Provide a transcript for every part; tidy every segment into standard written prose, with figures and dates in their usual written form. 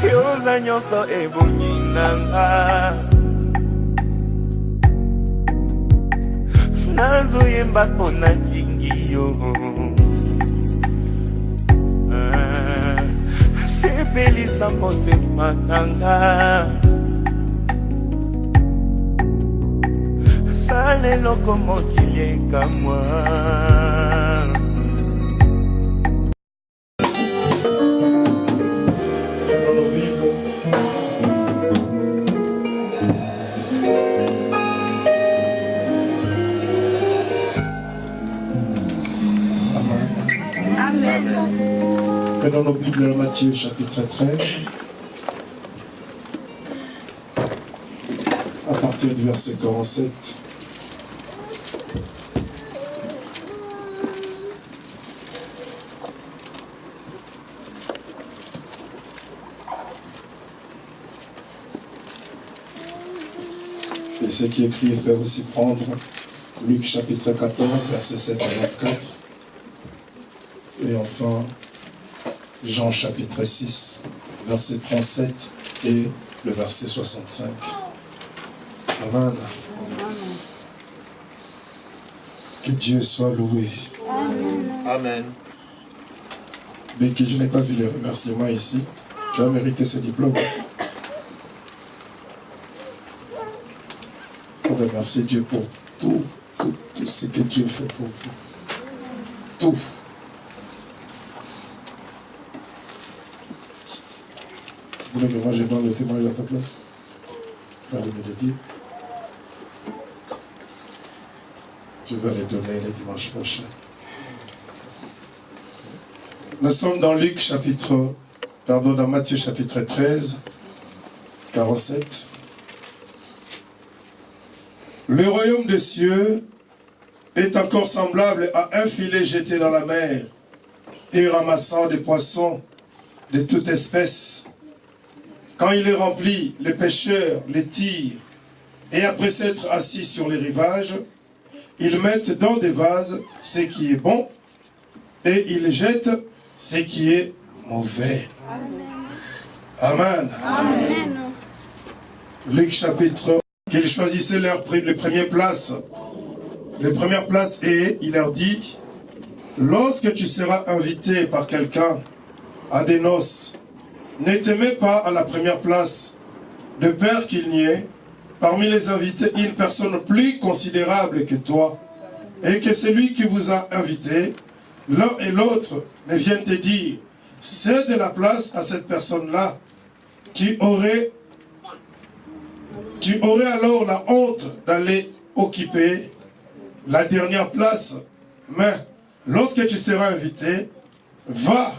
Yoza nyonso ebonyinanga nazoyemba mpona lingi yo sepelisa motema nanga sala eloko mokili ekamwa. Dans nos Bibles, Matthieu chapitre 13, à partir du verset 47. Et ce qui est écrit peut aussi prendre Luc chapitre 14, verset 7 à 24. Et enfin, Jean chapitre 6, verset 37 et le verset 65. Amen. Que Dieu soit loué. Amen. Mais que je n'ai pas vu les remerciements ici, tu as mérité ce diplôme. Pour remercier Dieu pour tout ce que Dieu fait pour vous. Tout. Vous voulez que moi je donne le témoignage à ta place? Fallait me le dire. Tu vas les donner le dimanche prochain. Nous sommes dans dans Matthieu chapitre 13, 47. Le royaume des cieux est encore semblable à un filet jeté dans la mer et ramassant des poissons de toute espèce. Quand il est rempli, les pêcheurs les tirent, et après s'être assis sur les rivages, ils mettent dans des vases ce qui est bon, et ils jettent ce qui est mauvais. Amen. Amen. Luc chapitre, qu'ils choisissaient les premières places. Les premières places, et il leur dit, lorsque tu seras invité par quelqu'un à des noces, ne te mets pas à la première place, de peur qu'il n'y ait parmi les invités une personne plus considérable que toi, et que celui qui vous a invité, l'un et l'autre, ne viennent te dire, cède de la place à cette personne-là. Tu aurais alors la honte d'aller occuper la dernière place. Mais lorsque tu seras invité, va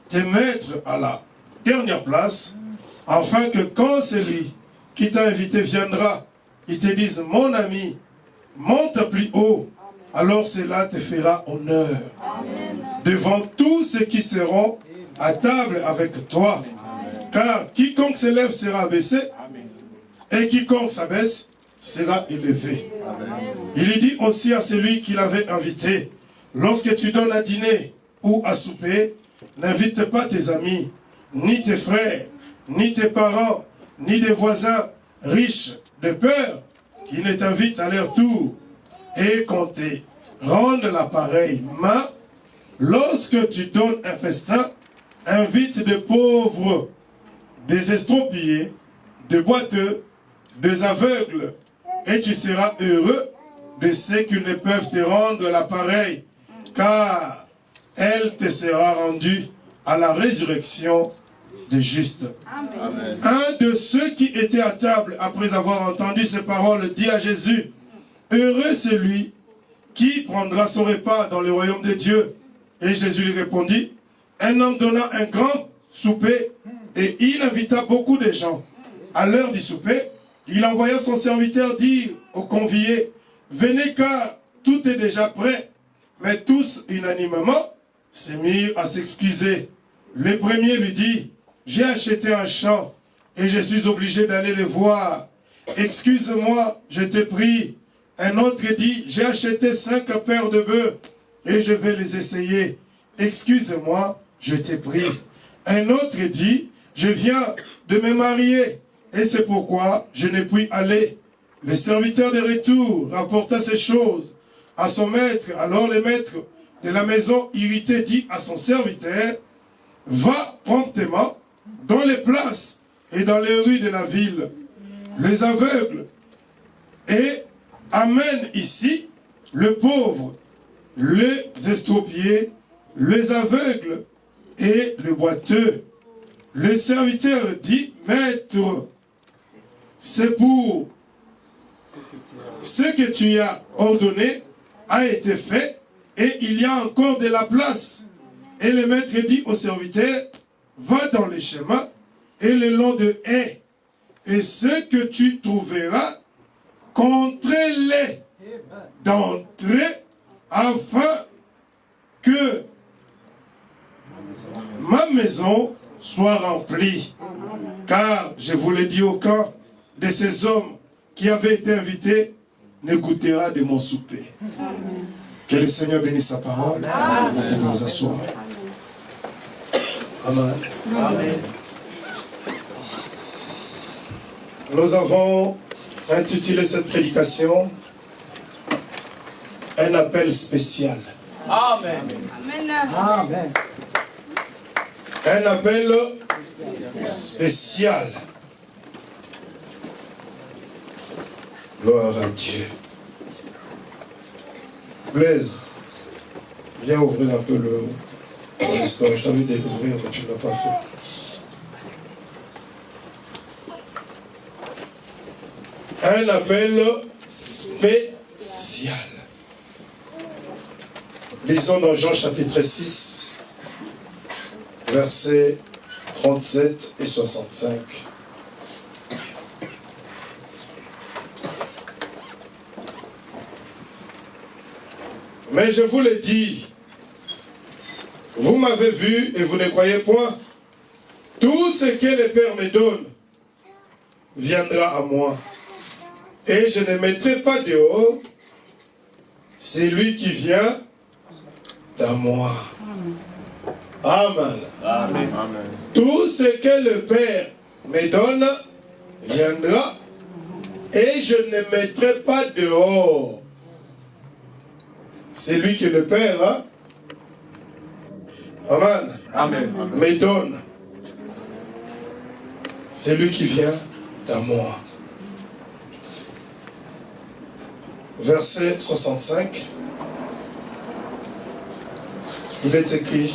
te mettre à la dernière place, afin que quand celui qui t'a invité viendra, il te dise, mon ami, monte plus haut, alors cela te fera honneur. Amen. Devant tous ceux qui seront à table avec toi. Amen. Car quiconque s'élève sera abaissé, et quiconque s'abaisse sera élevé. Amen. Il dit aussi à celui qui l'avait invité, lorsque tu donnes à dîner ou à souper, n'invite pas tes amis, ni tes frères, ni tes parents, ni des voisins riches, de peur qu'ils ne t'invitent à leur tour et qu'on te rende la pareille. Mais lorsque tu donnes un festin, invite des pauvres, des estropiés, des boiteux, des aveugles, et tu seras heureux de ceux qui ne peuvent te rendre la pareille, car elle te sera rendue à la résurrection des justes. Amen. Un de ceux qui étaient à table, après avoir entendu ces paroles, dit à Jésus, heureux celui qui prendra son repas dans le royaume de Dieu. Et Jésus lui répondit, un homme donna un grand souper, et il invita beaucoup de gens. À l'heure du souper, il envoya son serviteur dire aux conviés, venez car tout est déjà prêt. Mais tous, unanimement, se mirent à s'excuser. Le premier lui dit, j'ai acheté un champ et je suis obligé d'aller les voir. Excuse-moi, je t'ai pris. Un autre dit, j'ai acheté 5 paires de bœufs et je vais les essayer. Excuse-moi, je t'ai pris. Un autre dit, je viens de me marier et c'est pourquoi je n'ai pu aller. Le serviteur de retour rapporta ces choses à son maître. Alors le maître de la maison irrité dit à son serviteur, va promptement dans les places et dans les rues de la ville, les aveugles, et amène ici le pauvre, les estropiés, les aveugles et le boiteux. Le serviteur dit, maître, c'est pour ce que tu as ordonné a été fait et il y a encore de la place. Et le maître dit au serviteur, va dans les chemins et le long de haies, et ce que tu trouveras, contrez-les d'entrer afin que ma maison soit remplie. Car, je vous l'ai dit, aucun de ces hommes qui avaient été invités ne goûtera de mon souper. Que le Seigneur bénisse sa parole. Vous pouvez vous asseoir. Amen. Amen. Nous avons intitulé cette prédication un appel spécial. Amen. Amen. Un appel spécial. Gloire à Dieu. Blaise, viens ouvrir un peu l'histoire. Je t'avais dit d'ouvrir, mais tu ne l'as pas fait. Un appel spécial. Lisons dans Jean chapitre 6, versets 37 et 65. Mais je vous le dis, vous m'avez vu et vous ne croyez point. Tout ce que le Père me donne viendra à moi. Et je ne mettrai pas dehors celui qui vient à moi. Amen. Amen. Tout ce que le Père me donne viendra et je ne mettrai pas dehors celui que le Père me donne. Celui qui vient à moi. Verset 65. Il est écrit,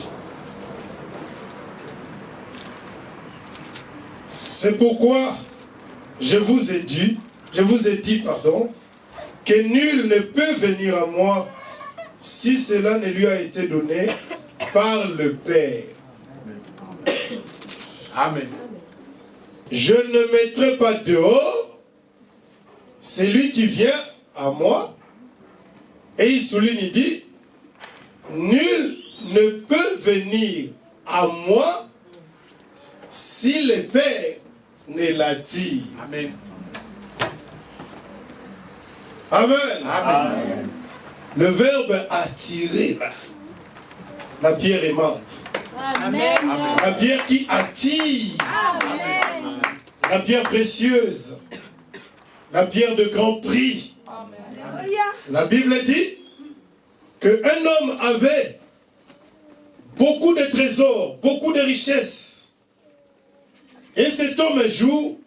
c'est pourquoi je vous ai dit, que nul ne peut venir à moi si cela ne lui a été donné par le Père. Amen. Je ne mettrai pas dehors celui qui vient à moi. Et il souligne, il dit, nul ne peut venir à moi si le Père ne l'attire. Amen. Amen. Amen. Le verbe attirer, là, la pierre aimante. Amen. La pierre qui attire. Amen. La pierre précieuse. La pierre de grand prix. La Bible dit qu'un homme avait beaucoup de trésors, beaucoup de richesses. Et cet homme un jour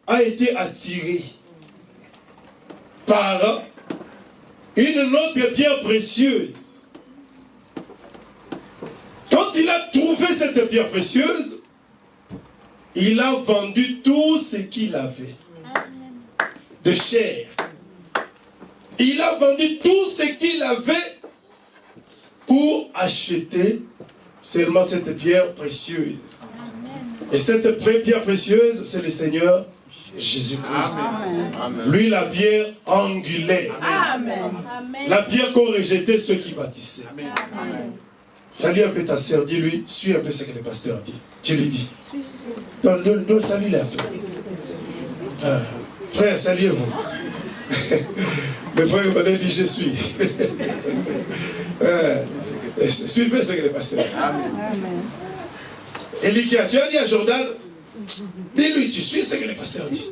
a été attiré par une autre pierre précieuse. Quand il a trouvé cette pierre précieuse, il a vendu tout ce qu'il avait de chair. Il a vendu tout ce qu'il avait pour acheter seulement cette pierre précieuse. Et cette pierre précieuse, c'est le Seigneur Jésus-Christ. Lui, la pierre angulaire. Amen. La pierre qu'ont rejeté ceux qui bâtissaient. Salut un peu ta sœur, dis-lui, suis un peu ce que le pasteur dit. Tu lui dis. Salue-le un peu. Frère, saluez-vous. Le frère Emmanuel dit je suis. Suivez ce que le pasteur. Amen. Elikia, tu as dit à Jordan, dis-lui, tu suis ce que le pasteur dit.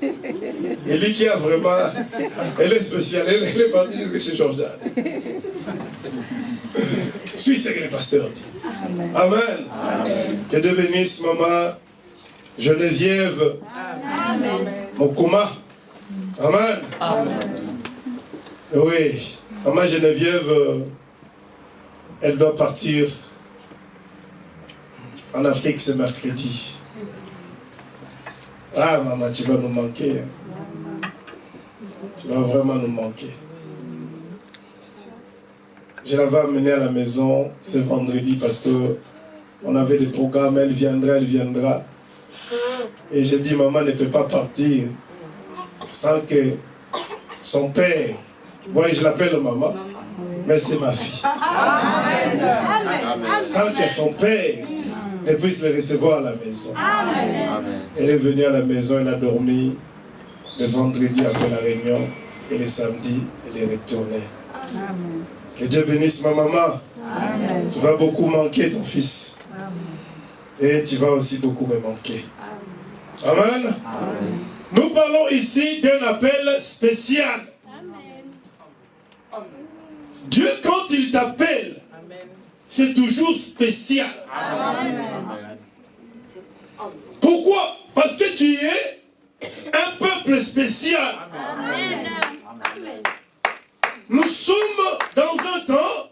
Elikia, vraiment, elle est spéciale, elle est partie jusqu'à chez Jordan. Suis ce que le pasteur dit. Amen. Amen. Que Dieu bénisse, maman Geneviève. Amen. Mokoma. Amen. Amen. Oui, maman Geneviève, elle doit partir en Afrique ce mercredi. Ah maman, tu vas nous manquer. Tu vas vraiment nous manquer. Je l'avais amenée à la maison ce vendredi parce que on avait des programmes, elle viendra. Et j'ai dit, maman ne peut pas partir sans que son père, moi je l'appelle maman, mais c'est ma fille. Amen. Sans que son père ne puisse le recevoir à la maison. Amen. Elle est venue à la maison, elle a dormi le vendredi après la réunion et le samedi, elle est retournée. Amen. Que Dieu bénisse ma maman. Amen. Tu vas beaucoup manquer ton fils. Amen. Et tu vas aussi beaucoup me manquer. Amen. Amen. Amen. Nous parlons ici d'un appel spécial. Amen. Dieu, quand il t'appelle, c'est toujours spécial. Amen. Pourquoi? Parce que tu es un peuple spécial. Amen. Nous sommes dans un temps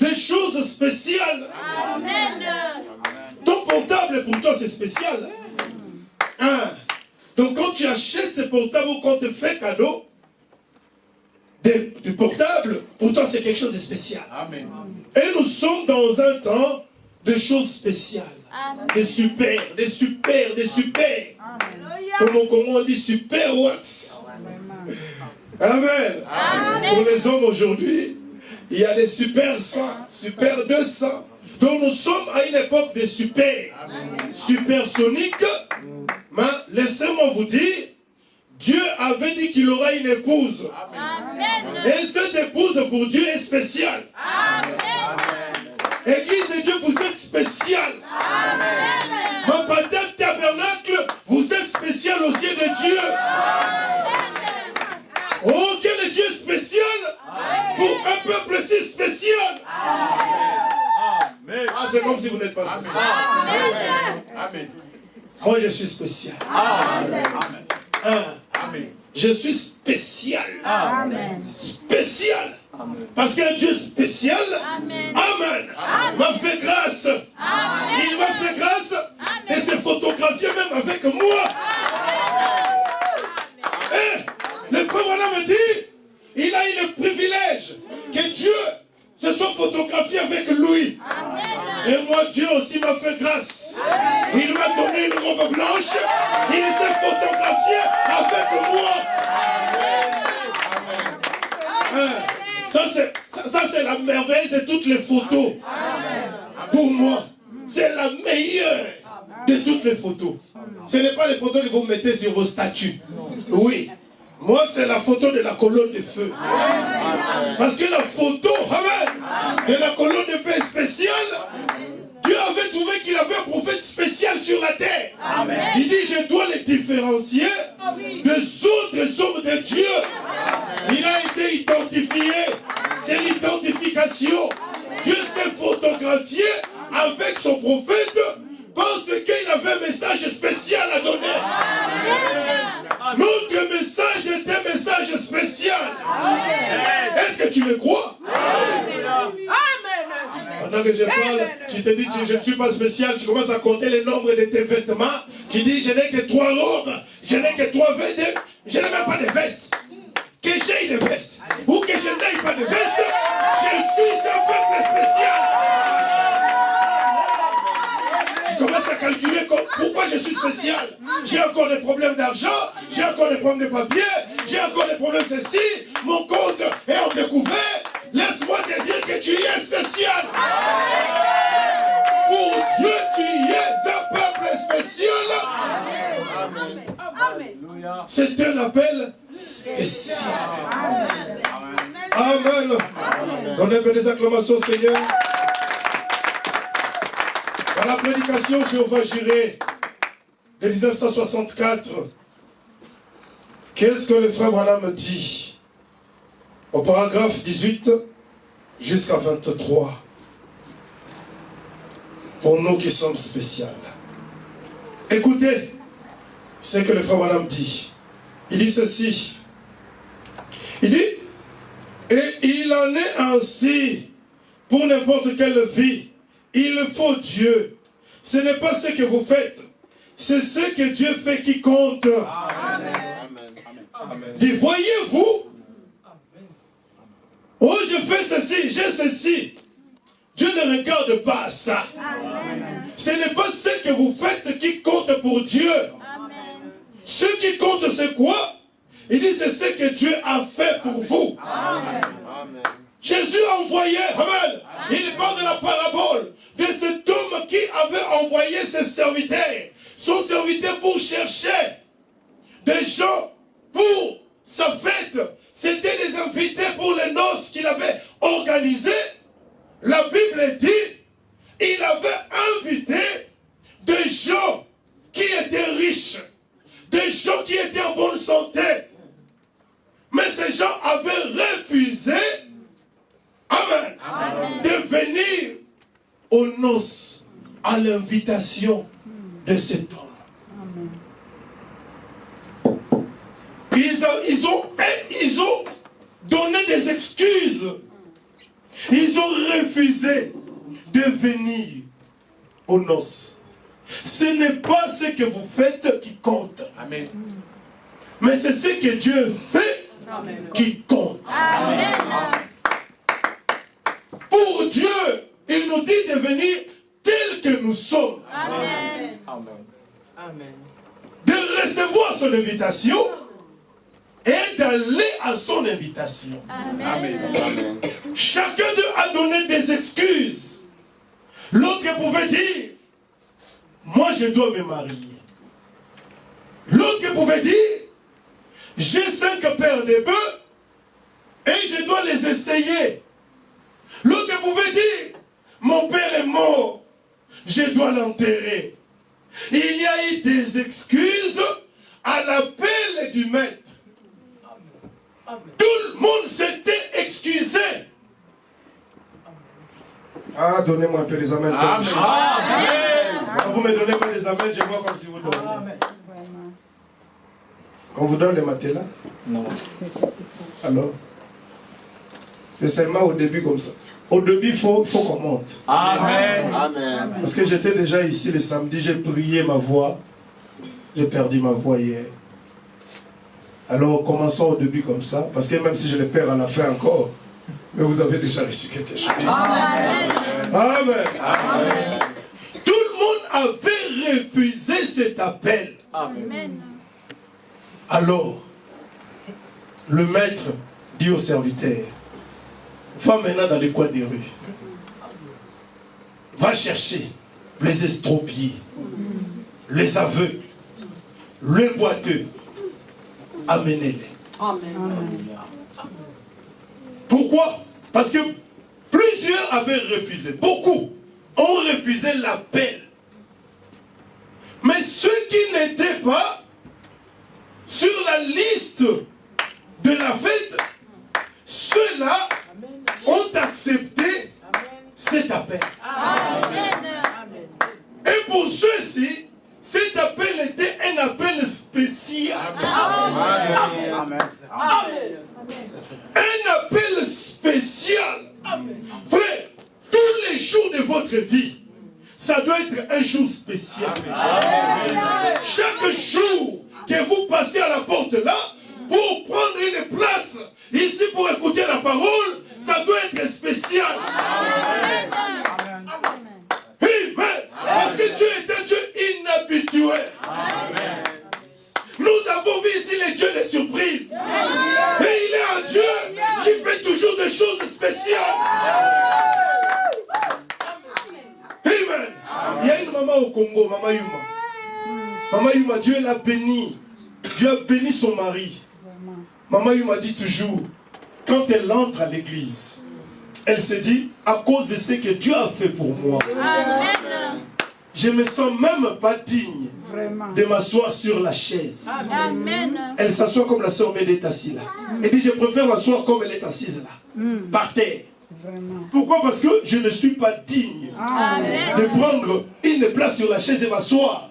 de choses spéciales. Amen. Ton portable pour toi c'est spécial. Hein? Donc quand tu achètes ce portable ou quand tu fais cadeau du portable, pour toi c'est quelque chose de spécial. Amen. Et nous sommes dans un temps de choses spéciales. Amen. Des super. Comme on dit super what? Amen. Amen. Pour les hommes aujourd'hui, il y a des super 100, super 200. Donc nous sommes à une époque de super. Amen. Supersonique. Mais laissez-moi vous dire, Dieu avait dit qu'il aura une épouse. Amen. Et cette épouse pour Dieu est spéciale. Amen. Église de Dieu, vous êtes spécial. Amen. Ma patate tabernacle, vous êtes spécial aux yeux de Dieu. Amen. Oh, quel Dieu spécial. Amen. Pour un peuple si spécial. Amen. Ah, c'est comme si vous n'êtes pas spécial. Amen. Amen. Moi, je suis spécial. Amen. Amen. Je suis spécial. Amen. Spécial. Amen. Parce qu'un Dieu spécial, Amen. Amen. Amen. M'a fait grâce. Amen. Il m'a fait grâce. Amen. Et s'est photographié même avec moi. Et le frère Wana me dit, il a eu le privilège que Dieu se soit photographié avec lui. Amen. Et moi, Dieu aussi m'a fait grâce. Amen. Il m'a donné une robe blanche. Il s'est photographié avec moi. Amen. Ça c'est la merveille de toutes les photos. Amen. Pour moi, c'est la meilleure de toutes les photos. Ce n'est pas les photos que vous mettez sur vos statues. Oui. Moi, c'est la photo de la colonne de feu. Amen. Parce que la photo, amen, de la colonne de feu est spéciale. Dieu avait trouvé qu'il avait un prophète spécial sur la terre. Amen. Il dit, je dois les différencier des autres hommes de Dieu. Amen. Il a été identifié. C'est l'identification. Dieu s'est photographié avec son prophète parce qu'il avait un message spécial à donner. Amen. Notre message est un message spécial. Amen. Est-ce que tu me crois? Amen. Pendant que je parle, tu te dis que je ne suis pas spécial, tu commences à compter le nombre de tes vêtements. Tu dis, je n'ai que 3 robes, je n'ai que 3 vêtements, je n'ai même pas de veste. Que j'ai une veste, ou que je n'ai pas de veste, je suis un peuple spécial. Tu commences à calculer pourquoi je suis spécial. J'ai encore des problèmes d'argent, j'ai encore des problèmes de papier, j'ai encore des problèmes de ceci, mon compte est en découvert. Laisse-moi te dire que tu es spécial. Pour Dieu, tu es un peuple spécial. Amen. Amen. C'est un appel spécial. Amen. Donnez des acclamations au Seigneur. Dans la prédication Jéhovah Jireh de 1964, qu'est-ce que le frère Branham dit au paragraphe 18 jusqu'à 23 pour nous qui sommes spéciaux? Écoutez ce que le frère Branham dit. Il dit ceci. Il dit, et il en est ainsi pour n'importe quelle vie. Il faut Dieu. Ce n'est pas ce que vous faites, c'est ce que Dieu fait qui compte. Amen. Dit, voyez-vous, oh je fais ceci, j'ai ceci. Dieu ne regarde pas ça. Amen. Ce n'est pas ce que vous faites qui compte pour Dieu. Amen. Ce qui compte c'est quoi? Il dit c'est ce que Dieu a fait pour vous. Amen. Amen. Jésus a envoyé, amen. Il parle de la parabole de cet homme qui avait envoyé ses serviteurs. Son serviteur pour chercher des gens pour sa fête. C'était des invités pour les noces qu'il avait organisées. La Bible dit, il avait invité des gens qui étaient riches, des gens qui étaient en bonne santé. Mais ces gens avaient refusé, amen, amen, de venir aux noces, à l'invitation de cet homme. Amen. Ils ont donné des excuses. Ils ont refusé de venir aux noces. Ce n'est pas ce que vous faites qui compte. Amen. Mais c'est ce que Dieu fait. Amen. Qui compte. Amen. Pour Dieu, il nous dit de venir tels que nous sommes. Amen. Amen. De recevoir son invitation et d'aller à son invitation. Amen. Amen. Chacun d'eux a donné des excuses. L'autre pouvait dire, moi je dois me marier. L'autre pouvait dire, j'ai 5 paires de bœufs et je dois les essayer. L'autre pouvait dire, mon père est mort, je dois l'enterrer. Il y a eu des excuses à l'appel du maître. Tout le monde s'était excusé. Ah, donnez-moi un peu les amens. Amen. Quand vous me donnez pas les amens, je vois comme si vous donnez. Amen. Quand vous donnez les matelas? Non. Alors? C'est seulement au début comme ça. Au début, il faut qu'on monte. Amen. Amen. Parce que j'étais déjà ici le samedi, j'ai prié ma voix. J'ai perdu ma voix hier. Alors, commençons au début comme ça. Parce que même si je le perds à la fin encore, mais vous avez déjà reçu quelque chose. Amen. Amen. Amen. Tout le monde avait refusé cet appel. Amen. Alors, le maître dit au serviteur, va maintenant dans les coins des rues. Va chercher les estropiés, les aveugles, les boiteux. Amenez-les. Amen. Pourquoi? Parce que plusieurs avaient refusé. Beaucoup ont refusé l'appel. Mais ceux qui n'étaient pas sur la liste de la fête, ceux-là ont accepté cet appel. Amen. Et pour ceux-ci, cet appel était un appel spécial. Amen. Amen. Amen. Un appel spécial. Frère, tous les jours de votre vie, ça doit être un jour spécial. Amen. Chaque jour que vous passez à la porte là, pour prendre une place ici pour écouter la parole, ça doit être spécial. Amen. Amen. Parce que Dieu est un Dieu inhabitué. Amen. Nous avons vu ici les dieux des surprises. Et il est un Dieu qui fait toujours des choses spéciales. Amen. Il y a une maman au Congo, Maman Yuma. Maman Yuma, Dieu l'a bénie Dieu a béni son mari. Maman m'a dit toujours, quand elle entre à l'église, elle se dit, à cause de ce que Dieu a fait pour moi, je ne me sens même pas digne de m'asseoir sur la chaise. Amen. Elle s'assoit comme la sœur Médée est assise là. Elle dit, je préfère m'asseoir comme elle est assise là, par terre. Pourquoi? Parce que je ne suis pas digne de prendre une place sur la chaise et m'asseoir.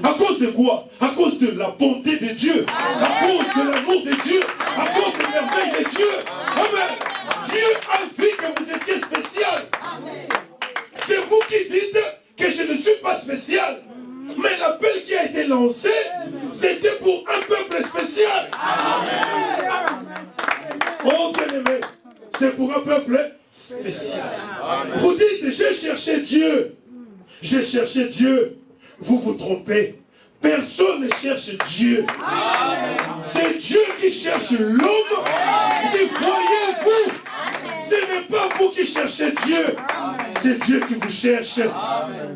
À cause de quoi? À cause de la bonté de Dieu, à cause de l'amour de Dieu, à cause des merveilles de Dieu. Amen. Dieu a vu que vous étiez spécial. C'est vous qui dites que je ne suis pas spécial. Mais l'appel qui a été lancé, c'était pour un peuple spécial. Oh bien-aimé, c'est pour un peuple spécial. Vous dites, j'ai cherché Dieu. J'ai cherché Dieu. Vous vous trompez. Personne ne cherche Dieu. C'est Dieu qui cherche l'homme. Il dit, voyez-vous, ce n'est pas vous qui cherchez Dieu. C'est Dieu qui vous cherche.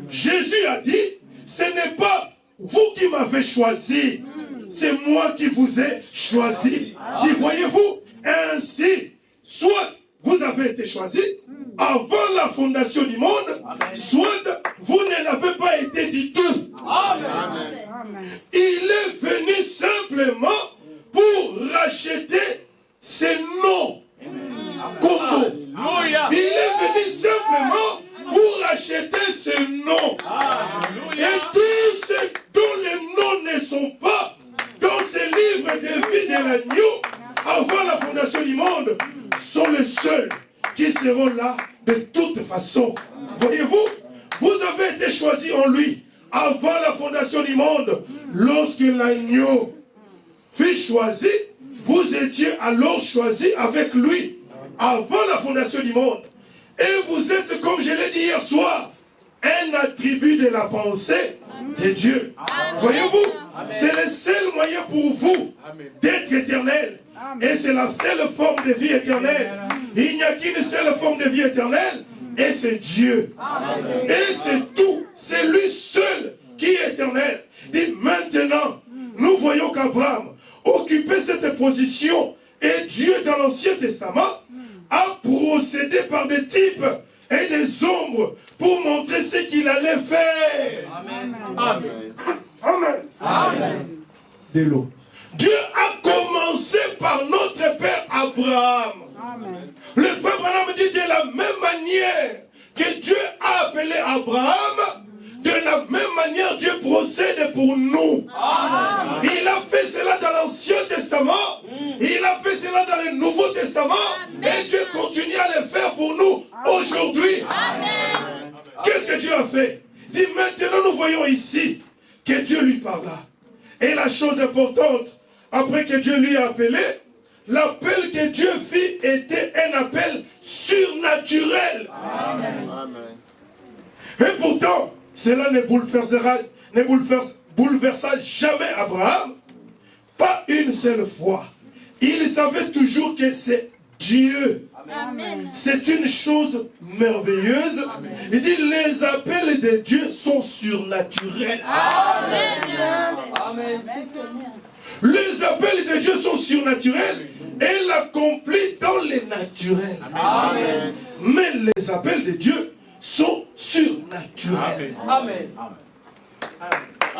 Jésus a dit, ce n'est pas vous qui m'avez choisi. C'est moi qui vous ai choisi. Dit, voyez-vous, ainsi, soit vous avez été choisi avant la fondation du monde, soit vous ne l'avez pas été du tout. Il est venu simplement pour racheter ses noms. Il est venu simplement pour racheter ses noms. Et tous ceux dont les noms ne sont pas dans ce livre de vie de l'agneau, avant la fondation du monde, sont les seuls qui seront là de toute façon. Voyez-vous, vous avez été choisis en lui avant la fondation du monde. Lorsque l'agneau fut choisi, vous étiez alors choisis avec lui avant la fondation du monde. Et vous êtes, comme je l'ai dit hier soir, un attribut de la pensée de Dieu. Voyez-vous, c'est le seul moyen pour vous d'être éternel. Et c'est la seule forme de vie éternelle. Il n'y a qu'une seule forme de vie éternelle, et c'est Dieu. Et c'est tout. C'est lui seul qui est éternel. Et maintenant, nous voyons qu'Abraham occupait cette position, et Dieu, dans l'Ancien Testament, a procédé par des types et des ombres pour montrer ce qu'il allait faire. Amen. Amen. Amen. De l'eau. Dieu a commencé par notre père Abraham. Amen. Le frère Branham dit, de la même manière que Dieu a appelé Abraham, de la même manière Dieu procède pour nous. Amen. Il a fait cela dans l'Ancien Testament, il a fait cela dans le Nouveau Testament, et Dieu continue à le faire pour nous aujourd'hui. Qu'est-ce que Dieu a fait? Il dit, maintenant nous voyons ici que Dieu lui parla. Et la chose importante, après que Dieu lui a appelé, l'appel que Dieu fit était un appel surnaturel. Amen. Et pourtant, cela ne bouleversa jamais Abraham, pas une seule fois. Il savait toujours que c'est Dieu. C'est une chose merveilleuse. Amen. Il dit, les appels de Dieu sont surnaturels. Amen. Amen. Les appels de Dieu sont surnaturels et l'accomplit dans les naturels. Amen. Mais les appels de Dieu sont surnaturels. Amen.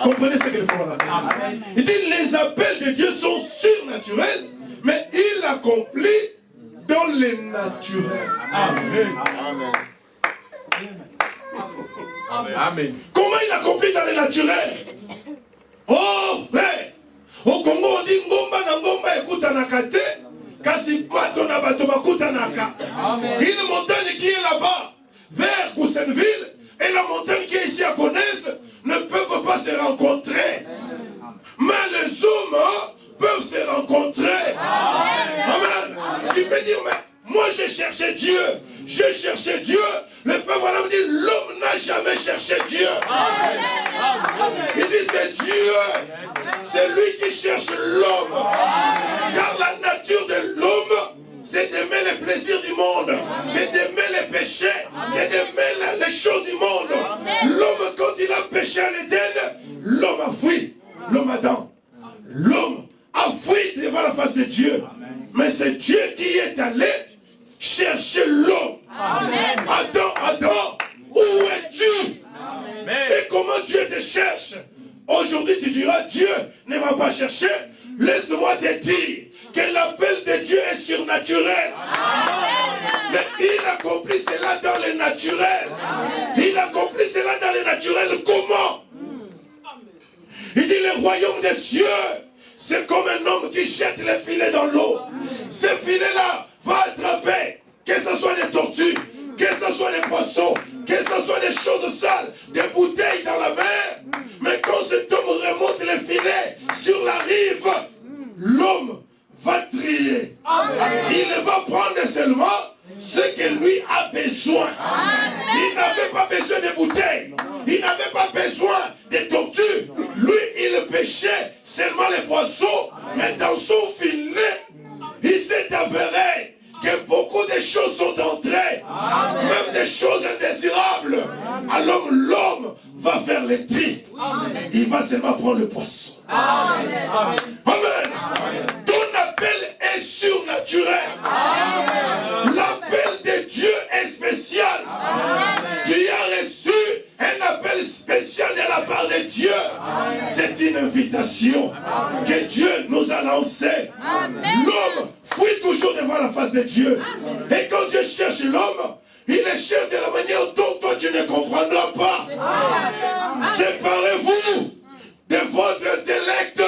Comprenez ce que le frère appelle. Il dit, les appels de Dieu sont surnaturels, mais il accomplit dans les naturels. Amen. Amen. Comment il accomplit dans les naturels? Oh frère, au Congo on dit ngomba na ngomba ekutanaka te, kasi bato na bato bakutanaka. Une montagne qui est là-bas, vers Goussainville, et la montagne qui est ici à Gonesse, ne peuvent pas se rencontrer. Mais les hommes peuvent se rencontrer. Amen. Tu peux dire, mais moi j'ai cherché Dieu. J'ai cherché Dieu. Le frère voilà me dit, l'homme n'a jamais cherché Dieu. Il dit, c'est Dieu. C'est lui qui cherche l'homme. Car la nature de l'homme, c'est d'aimer les plaisirs du monde. C'est d'aimer les péchés. C'est d'aimer les choses du monde. L'homme, quand il a péché à l'Éden, l'homme a fui. L'homme Adam. L'homme face de Dieu. Mais c'est Dieu qui est allé chercher l'homme. Adam, où es-tu? Et comment Dieu te cherche? Aujourd'hui, tu diras, Dieu ne m'a pas cherché. Laisse-moi te dire que l'appel de Dieu est surnaturel. Mais il accomplit cela dans le naturel. Il accomplit cela dans le naturel. Comment? Il dit, le royaume des cieux, c'est comme un homme qui jette les filets dans l'eau. Ce filet-là va attraper, que ce soit des tortues, que ce soit des poissons, que ce soit des choses sales, des bouteilles dans la mer. Mais quand cet homme remonte les filets sur la rive, l'homme va trier. Il va prendre seulement ce que lui a besoin. Il n'avait pas besoin de bouteilles. Il n'avait pas besoin de tortues. Lui, il pêchait seulement les poissons. Mais dans son filet, il s'est avéré que beaucoup de choses sont entrées. Même des choses indésirables. Alors l'homme va faire le tri. Il va seulement prendre le poisson. Amen. Ton appel est surnaturel. L'appel de Dieu est spécial. Tu as reçu un appel spécial de la part de Dieu. C'est une invitation que Dieu nous a lancée. L'homme fuit toujours devant la face de Dieu. Et quand Dieu cherche l'homme, il le cherche de la manière dont toi tu ne comprendras pas. Séparez-vous de votre intellect.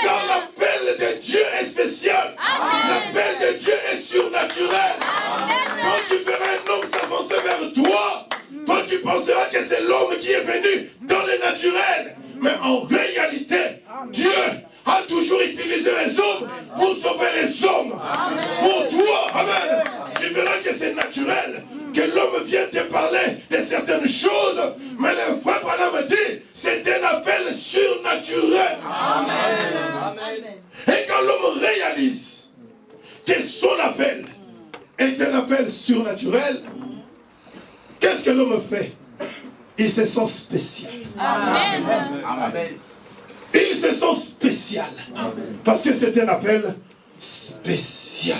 Car l'appel de Dieu est spécial. L'appel de Dieu est surnaturel. Quand tu verras un homme s'avancer vers toi, toi tu penseras que c'est l'homme qui est venu dans le naturel. Mais en réalité, Dieu a toujours utilisé les hommes pour sauver les hommes. Pour toi, amen. Tu verras que c'est naturel, que l'homme vient te parler de certaines choses, mais le frère Branham dit, c'est un appel surnaturel. Et quand l'homme réalise que son appel est un appel surnaturel, qu'est-ce que l'homme fait? Il se sent spécial. Il se sent spécial. Parce que c'est un appel spécial.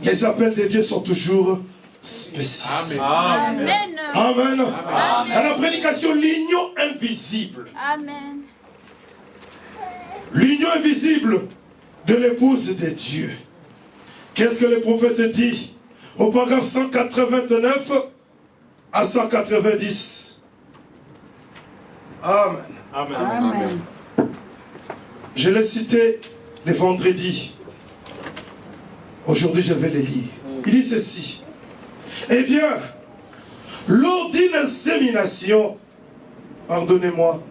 Les appels de Dieu sont toujours spéciaux. Amen. À la prédication, l'union invisible. L'union invisible de l'épouse de Dieu. Qu'est-ce que le prophète dit au paragraphe 189 à 190? Amen. Je l'ai cité le vendredi. Aujourd'hui, je vais les lire. Il dit ceci. Eh bien, lors d'une insémination, pardonnez-moi,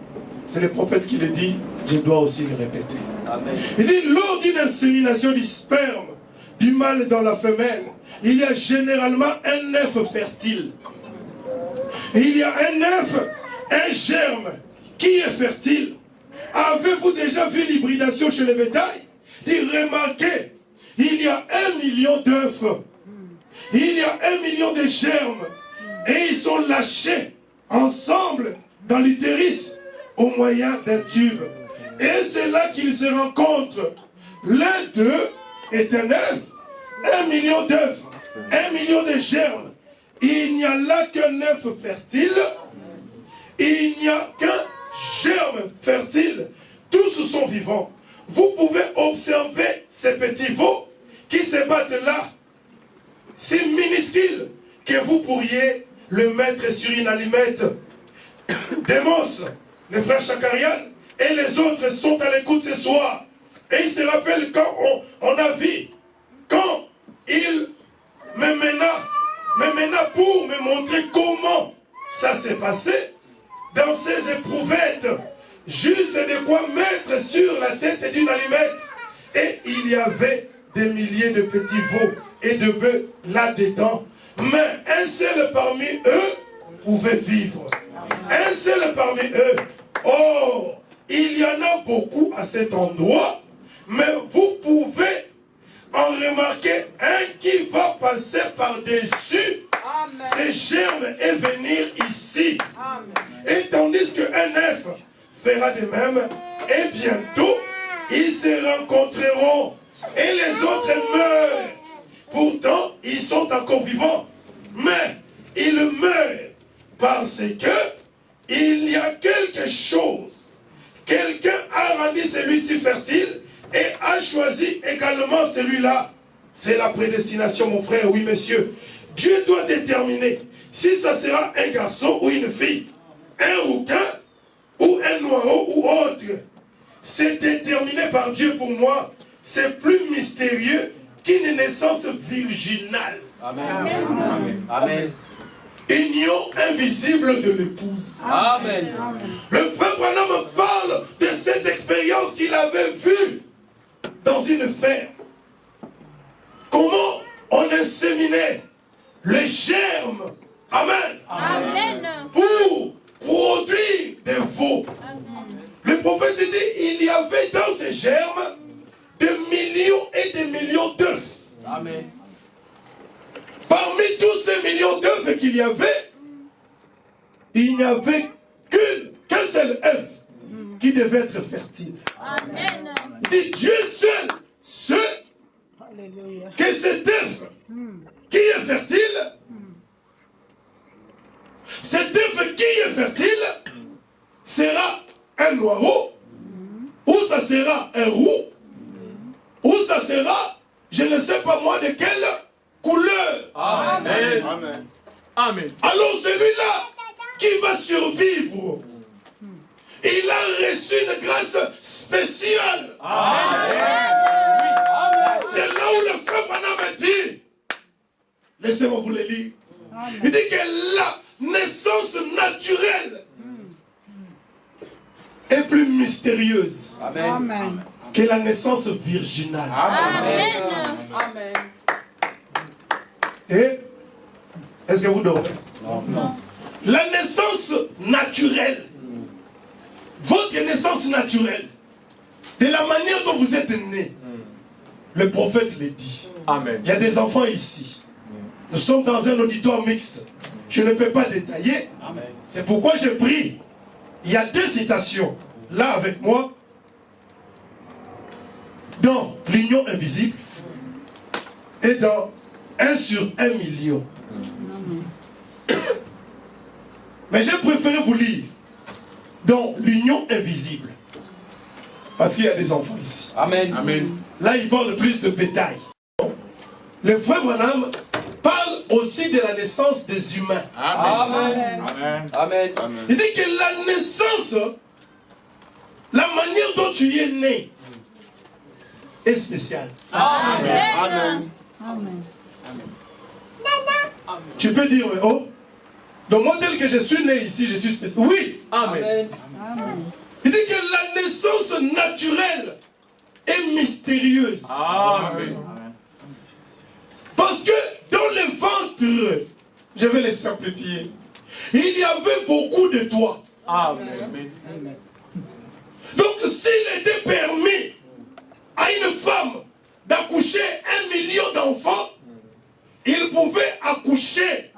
c'est le prophète qui le dit, je dois aussi le répéter. Amen. Il dit, lors d'une insémination du sperme, du mâle dans la femelle, il y a généralement un œuf fertile. Et il y a un œuf, un germe qui est fertile. Avez-vous déjà vu l'hybridation chez les bétails? Remarquez, il y a 1 million d'œufs. Il y a 1 million de germes. Et ils sont lâchés ensemble dans l'utérus au moyen d'un tube. Et c'est là qu'ils se rencontrent. L'un d'eux est un œuf. 1 million d'œufs. 1 million de germes. Il n'y a là qu'un œuf fertile. Il n'y a qu'un germe fertile. Tous sont vivants. Vous pouvez observer ces petits veaux qui se battent là. C'est minuscule que vous pourriez le mettre sur une allumette. Démos, le frère Chakarian et les autres sont à l'écoute ce soir. Et ils se rappellent quand on a vu, quand il me mena pour me montrer comment ça s'est passé dans ces éprouvettes. Juste de quoi mettre sur la tête d'une allumette. Et il y avait des milliers de petits veaux et de bœufs là-dedans. Mais un seul parmi eux pouvait vivre. Un seul parmi eux. Oh, il y en a beaucoup à cet endroit. Mais vous pouvez en remarquer un qui va passer par-dessus ces germes et venir ici. Amen. Et tandis qu'un œuf fera de même, et bientôt, ils se rencontreront Et les autres meurent. Pourtant, ils sont encore vivants. Mais ils meurent parce que il y a quelque chose. Quelqu'un a rendu celui-ci fertile et a choisi également celui-là. C'est la prédestination, mon frère. Oui, monsieur. Dieu doit déterminer si ça sera un garçon ou une fille, un rouquin ou un oiseau ou autre. C'est déterminé par Dieu pour moi. C'est plus mystérieux qu'une naissance virginale. Amen. Amen. Amen. Union invisible de l'épouse. Amen. Le frère Branham parle de cette expérience qu'il avait vue dans une ferme. Comment on inséminait les germes. Amen. Amen. Pour produire des veaux. Le prophète dit il y avait dans ces germes des millions et des millions d'œufs. Amen. Parmi tous ces millions d'œufs qu'il y avait, il n'y avait qu'un seul œuf qui devait être fertile. Amen. Il dit Dieu seul sait que cet œuf qui est fertile, cet œuf qui est fertile sera un noirau, ou ça sera un roux, ou ça sera, je ne sais pas moi de quelle couleur. Amen. Amen. Amen. Alors celui-là qui va survivre, il a reçu une grâce spéciale. C'est là où le frère Branham dit, laissez-moi vous le lire, il dit que la naissance naturelle est plus mystérieuse Amen. que la naissance virginale. Amen. Amen. Et est-ce que vous dormez? Non. La naissance naturelle, votre naissance naturelle, de la manière dont vous êtes né, le prophète le dit. Amen. Il y a des enfants ici. Nous sommes dans un auditoire mixte. Je ne peux pas détailler. Amen. C'est pourquoi je prie. Il y a 2 citations là avec moi dans l'union invisible et dans 1 sur 1 million. Mais j'ai préféré vous lire dans l'union invisible parce qu'il y a des enfants ici. Amen. Amen. Là, il parle de plus de bétail. Le frère Branham parle aussi de la naissance des humains. Amen. Amen. Amen. Il dit que la naissance, la manière dont tu es né, est spéciale. Amen. Tu peux dire, oh, donc moi tel que je suis né ici, je suis spécial. Oui. Amen. Il dit que la naissance naturelle est mystérieuse. Amen. Parce que dans le ventre, je vais les simplifier, il y avait beaucoup de doigts. Amen. Donc s'il était permis à une femme d'accoucher 1 million d'enfants, il pouvait accoucher.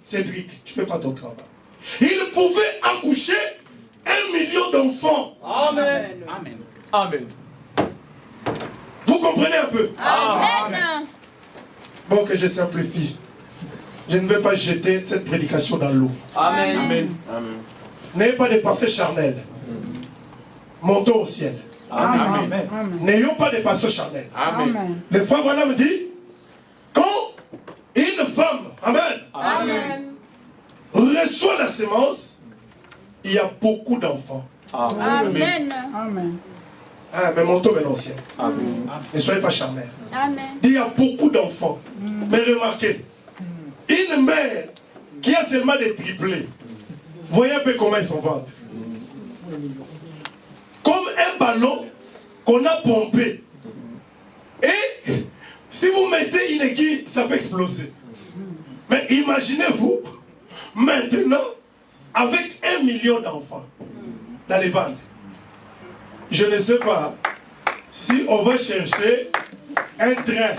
Cédric, tu ne fais pas ton travail. Il pouvait accoucher 1 million d'enfants. Amen. Amen. Vous comprenez un peu? Amen. Bon, que je simplifie. Je ne vais pas jeter cette prédication dans l'eau. Amen. Amen. N'ayez pas de pensées charnelles. Montons au ciel. Amen. N'ayons pas de pensées charnelles. Amen. Le frère Branham dit, quand une femme, amen, Amen. reçoit la sémence, il y a beaucoup d'enfants. Amen. Ah, mais montons maintenant au ciel. Amen. Ne soyez pas charnels. Amen. Il y a beaucoup d'enfants. Mais remarquez, une mère qui a seulement des triplés, voyez un peu comment ils sont ventre. Comme un ballon qu'on a pompé. Et si vous mettez une aiguille, ça peut exploser. Mais imaginez-vous, maintenant, avec 1 million d'enfants dans les ventres. Je ne sais pas si on va chercher un train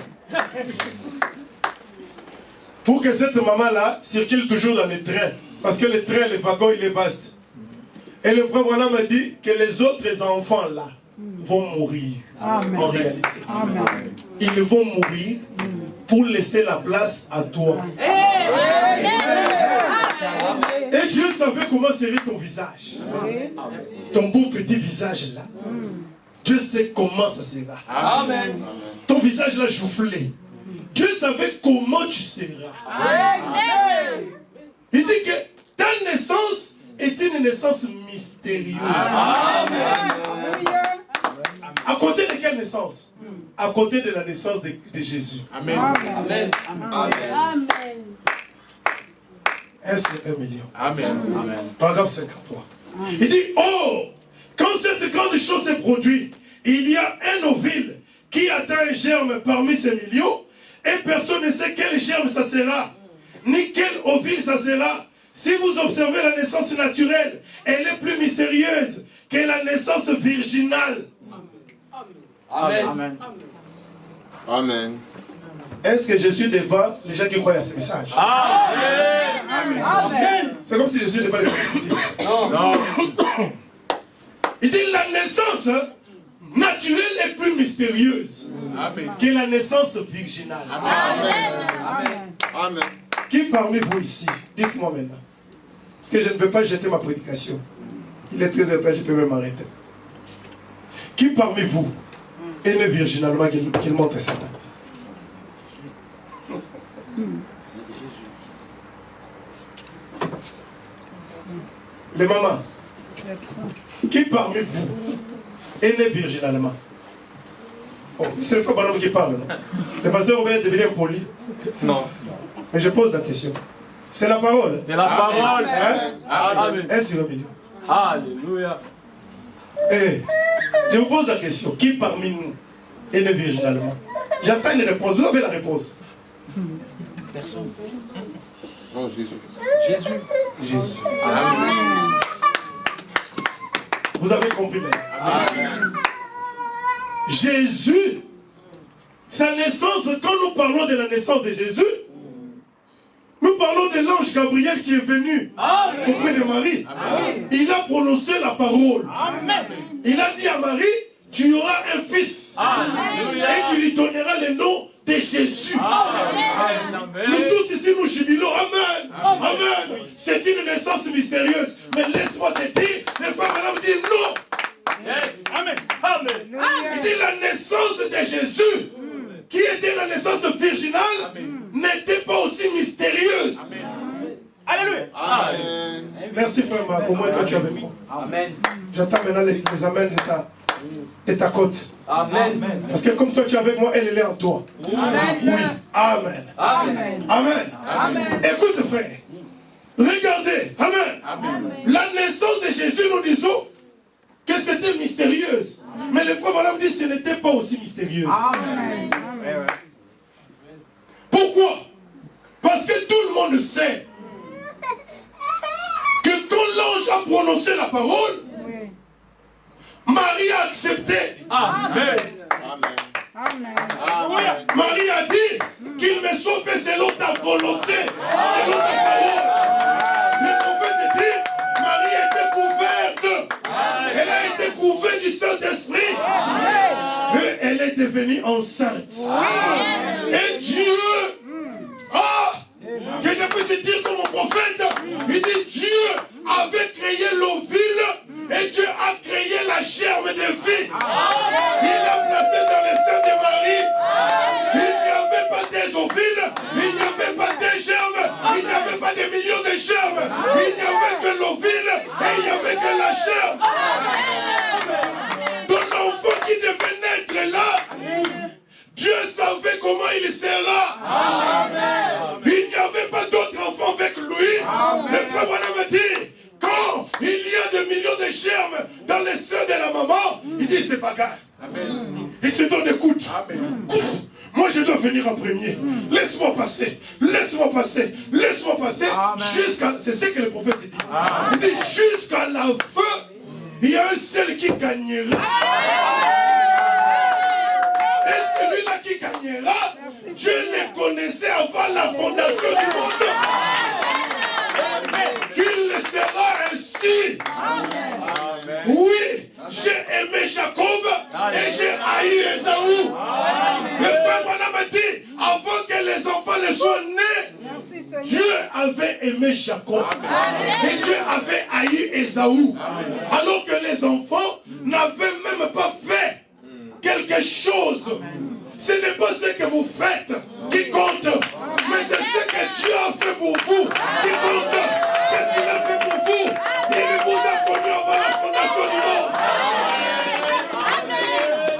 pour que cette maman-là circule toujours dans les trains. Parce que le train, le wagon, il est vaste. Et le frère Branham m'a dit que les autres enfants-là, vont mourir. Amen. En réalité. Amen. Ils vont mourir pour laisser la place à toi. Et Dieu savait comment serait ton visage. Ton beau petit visage là. Dieu sait comment ça sera. Amen. Ton visage là joufflé. Dieu savait comment tu seras. Amen. Il dit que ta naissance est une naissance mystérieuse. Amen. À côté de quelle naissance? À côté de la naissance de Jésus. Amen. Amen. Amen. Un c'est 1 million. Amen. Amen. Paragraphe 53. Il dit, oh, quand cette grande chose s'est produite, il y a un ovule qui atteint un germe parmi ces millions, et personne ne sait quel germe ça sera, ni quel ovule ça sera. Si vous observez la naissance naturelle, elle est plus mystérieuse que la naissance virginale. Amen. Amen. Amen. Est-ce que je suis devant les gens qui croient à ce message? Amen. Amen. C'est comme si je suis devant les gens qui disent ça. Non. Il dit la naissance naturelle est plus mystérieuse Amen. que la naissance virginale. Amen. Amen. Qui parmi vous ici, dites-moi maintenant, parce que je ne veux pas jeter ma prédication. Il est très épais, je peux même arrêter. Qui parmi vous est né virginalement qu'il montre Satan? Les mamans, qui parmi vous est né virginalement? Oh, c'est le frère Baram qui parle, non? Le pasteur Robert devenir impoli. Non. Mais je pose la question. C'est la parole. C'est la parole. Hein? Amen. 1 sur 1 million. Alléluia. Eh, je vous pose la question. Qui parmi nous est né virginalement? J'attends une réponse. Vous avez la réponse. Personne. Non, Jésus. Jésus. Jésus. Amen. Vous avez compris maintenant. Amen. Jésus, sa naissance, quand nous parlons de la naissance de Jésus, nous parlons de l'ange Gabriel qui est venu auprès de Marie. Amen. Il a prononcé la parole. Amen. Il a dit à Marie, tu auras un fils. Alléluia. Et tu lui donneras le nom de Jésus. Amen. Nous tous ici, nous jubilons. Amen. Amen. C'est une naissance mystérieuse. Mais laisse-moi te dire, les femmes me disent non. Yes. Amen. Amen. Il dit la naissance de Jésus, qui était la naissance virginale, n'était pas aussi mystérieuse. Amen. Alléluia. Amen. Merci frère Marc, au moins toi tu es avec moi. Amen. J'attends maintenant les amens de ta côte. Amen. Parce que comme toi tu es avec moi, elle est en toi. Amen. Oui. Amen. Amen. Amen. Écoute frère, regardez. Amen. La naissance de Jésus, nous disons que c'était mystérieuse. Mais les frères madame disent que ce n'était pas aussi mystérieuse. Amen. Pourquoi? Parce que tout le monde sait que quand l'ange a prononcé la parole, Marie a accepté. Amen. Amen. Marie a dit qu'il me soit fait selon ta volonté, selon ta parole. Le prophète dit, Marie était couverte. Elle a été couverte du Saint-Esprit. Et elle est devenue enceinte. Et Dieu, que je puisse dire comme mon prophète, il dit Dieu avait créé l'ovule et Dieu a créé la germe de vie. Il l'a placé dans le sein de Marie. Il n'y avait pas des ovules, il n'y avait pas des germes, il n'y avait pas des millions de germes. Il n'y avait que l'ovule et il n'y avait que la germe. Ton enfant qui devait naître là, Dieu savait comment il sera. Il n'y avait pas d'autre enfant avec lui. Le frère Branham a dit, quand il y a des millions de germes dans le sein de la maman, il dit c'est pas grave. Il se donne écoute. Moi je dois venir en premier. Laisse-moi passer. Laisse-moi passer. Laisse-moi passer. Jusqu'à. C'est ce que le prophète dit. Il dit jusqu'à la fin, il y a un seul qui gagnera. Et celui-là qui gagnera, Dieu le connaissait avant la fondation du monde. Qu'il le sera ainsi. Oui, j'ai aimé Jacob et j'ai haï Ésaü. Le frère Branham a dit, avant que les enfants ne soient nés, Dieu avait aimé Jacob et Dieu avait haï Ésaü. Alors que les enfants n'avaient même pas fait quelque chose. Ce n'est pas ce que vous faites qui compte, mais c'est ce que Dieu a fait pour vous qui compte. Qu'est-ce qu'il a fait pour vous? Il vous a connu avant la fondation du monde.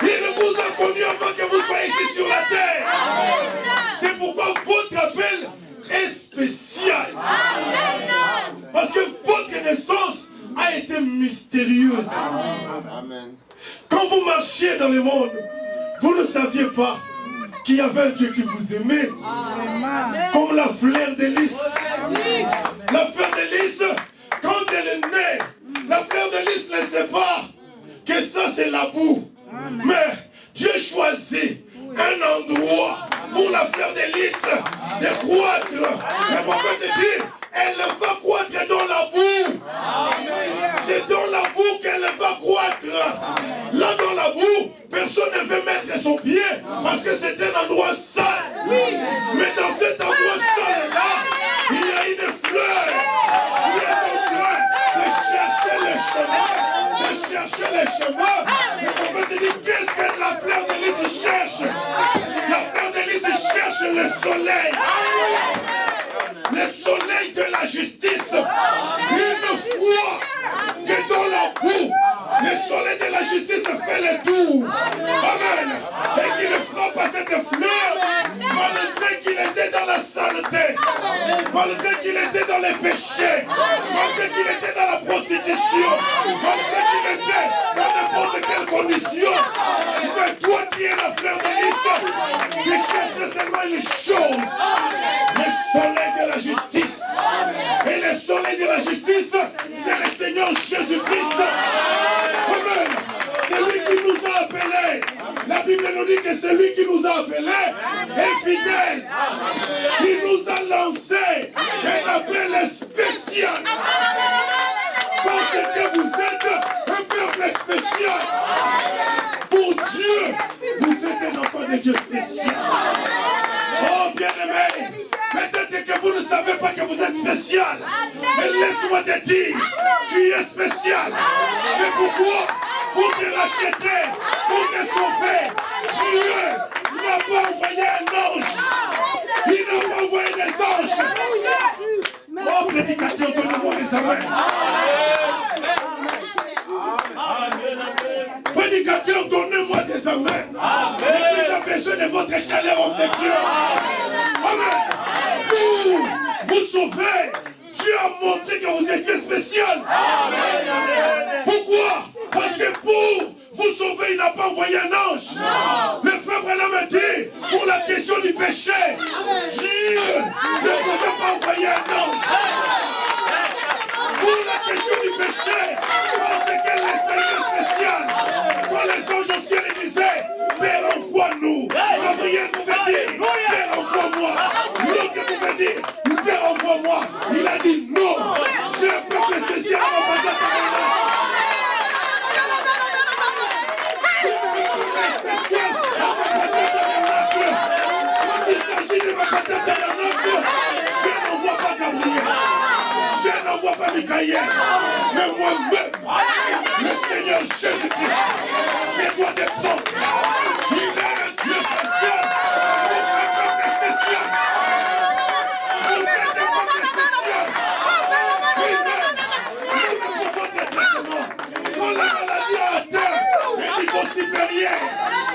Il vous a connu avant que vous soyez ici sur la terre. C'est pourquoi votre appel est spécial. Parce que votre naissance a été mystérieuse. Amen. Quand vous marchiez dans le monde, vous ne saviez pas qu'il y avait un Dieu qui vous aimait. Comme la fleur de lys. La fleur de lys, quand elle est née, la fleur de lys ne sait pas que ça c'est la boue. Mais Dieu choisit un endroit pour la fleur de lys de croître. Mais mon père te dit, elle va croître dans la boue. C'est dans la boue qu'elle va croître. Là dans la boue, personne ne veut mettre son pied parce que c'est un endroit sale. Mais dans cet endroit sale-là, il y a une fleur qui est en train de chercher le chemin. De chercher le chemin. Et on va te dire, qu'est-ce que la fleur de lys cherche? La fleur de lys cherche le soleil. Le soleil de la justice. Une fois que dans la boue, le soleil de la justice fait le tour. Amen. Et qu'il frappe à cette fleur, malgré qu'il était dans la saleté, malgré qu'il était dans les péchés, malgré qu'il était dans la prostitution, malgré qu'il était dans n'importe quelle condition. Mais toi qui es la fleur de lys, tu cherches seulement une chose, le soleil de la justice. Et le soleil de la justice, c'est le Seigneur Jésus-Christ. Amen. C'est lui qui nous a appelés. La Bible nous dit que c'est lui qui nous a appelés est fidèle. Il nous a lancé un appel spécial. Parce que vous êtes un peuple spécial. Pour Dieu, vous êtes un enfant de Dieu spécial. Oh bien-aimé, peut-être que vous ne savez pas que vous êtes spécial. Mais laisse-moi te dire, tu es spécial. C'est pourquoi, pour te racheter, pour te sauver, Dieu n'a pas envoyé un ange. Il n'a pas envoyé des anges. Oh prédicateur, donne-moi des amens. Prédicateur, donnez-moi des amens. L'église a besoin de votre chaleur, homme de Dieu. Amen. Pour vous sauver, Dieu a montré que vous étiez spécial. Pourquoi? Parce que pour vous sauver, il n'a pas envoyé un ange. Le frère Branham a dit, pour la question du péché, Dieu ne pouvait pas envoyer un ange. Pour la question du péché, parce que le Seigneur spécial, quand les anges au ciel disaient, Père envoie-nous, Gabriel pouvait dire, Père envoie-moi, l'autre pouvait dire, Père envoie-moi, il a dit non, j'ai un peuple spécial à mon papa. J'ai un peuple spécial à mon papa. Quand il s'agit de ma papa, je n'envoie pas Gabriel. Je n'envoie pas Michael, mais moi-même, le Seigneur Jésus-Christ, je dois descendre. Il est un Dieu spécial, un peuple spécial. Vous êtes un peuple spécial. Même pour votre traitement, quand la maladie a atteint un niveau supérieur,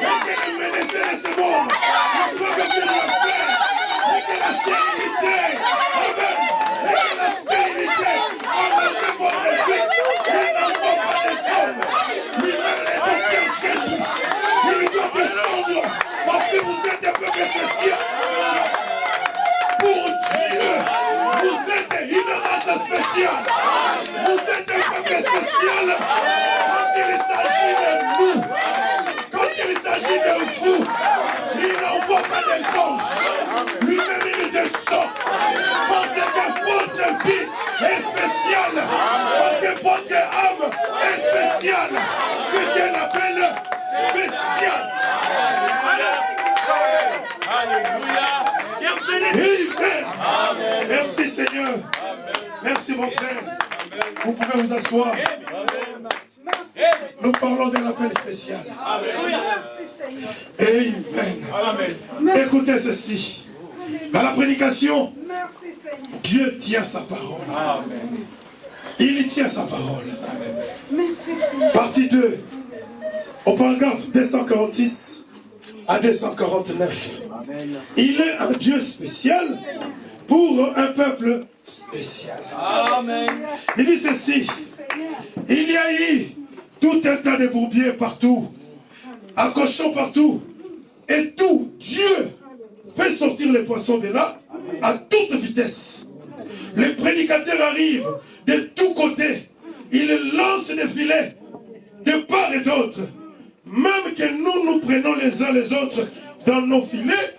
et qu'elle est menacée de ce monde, on ne peut plus rien faire, et que la stérilité, amen, et que la stérilité a mangé votre vie, il n'envoie pas des hommes, lui-même les docteurs Jésus. spécial. Alléluia. Amen. Merci Seigneur. Merci mon frère. Vous pouvez vous asseoir. Nous parlons d'un appel spécial. Amen. Écoutez ceci. Dans la prédication, Dieu tient sa parole. Il tient sa parole. Partie 2, au paragraphe 246 à 249. Il est un Dieu spécial pour un peuple spécial. Amen. Il dit ceci. Il y a eu tout un tas de bourbiers partout, un cochon partout, et tout, Dieu fait sortir les poissons de là à toute vitesse. Les prédicateurs arrivent de tous côtés, ils lancent des filets de part et d'autre. Même que nous prenons les uns les autres dans nos filets,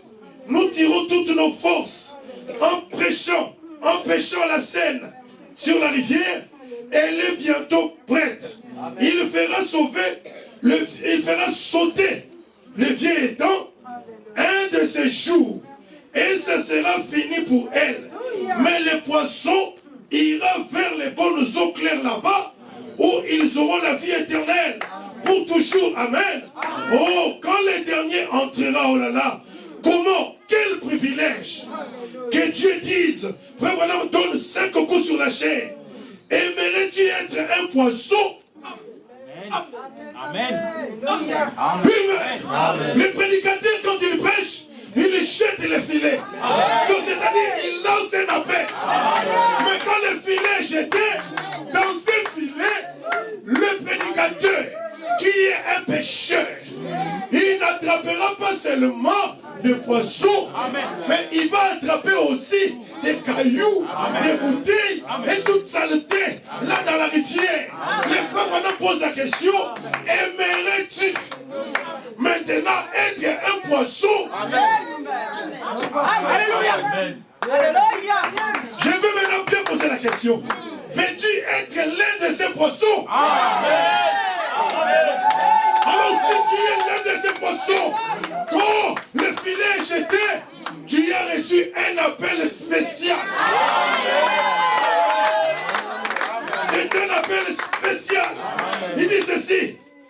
nous tirons toutes nos forces en prêchant, empêchant la Seine sur la rivière. Elle est bientôt prête. Il fera sauter le vieux étang un de ces jours. Et ça sera fini pour elle. Mais les poissons ira vers les bonnes eaux claires là-bas, où ils auront la vie éternelle pour toujours. Amen. Oh, quand le dernier entrera, oh là là, comment, quel privilège que Dieu dise, frère Branham donne 5 coups sur la chair. Aimerais-tu être un poisson? Amen. Amen. Les prédicateurs, quand ils prêchent, ils jettent les filets. C'est-à-dire, ils lancent un appel. Mais quand le filet est jeté, dans ce filet, le prédicateur, qui est un pécheur, il n'attrapera pas seulement des poissons, mais il va attraper aussi des cailloux, des bouteilles et toute saleté là dans la rivière. Les frères maintenant posent la question, aimerais-tu maintenant être un poisson? Alléluia. Je veux maintenant bien poser la question. Veux-tu être l'un de ces poissons? Alors si tu es l'un de ces poissons, quand le filet est jeté, tu as reçu un appel spécial. C'est un appel spécial. Il dit ceci.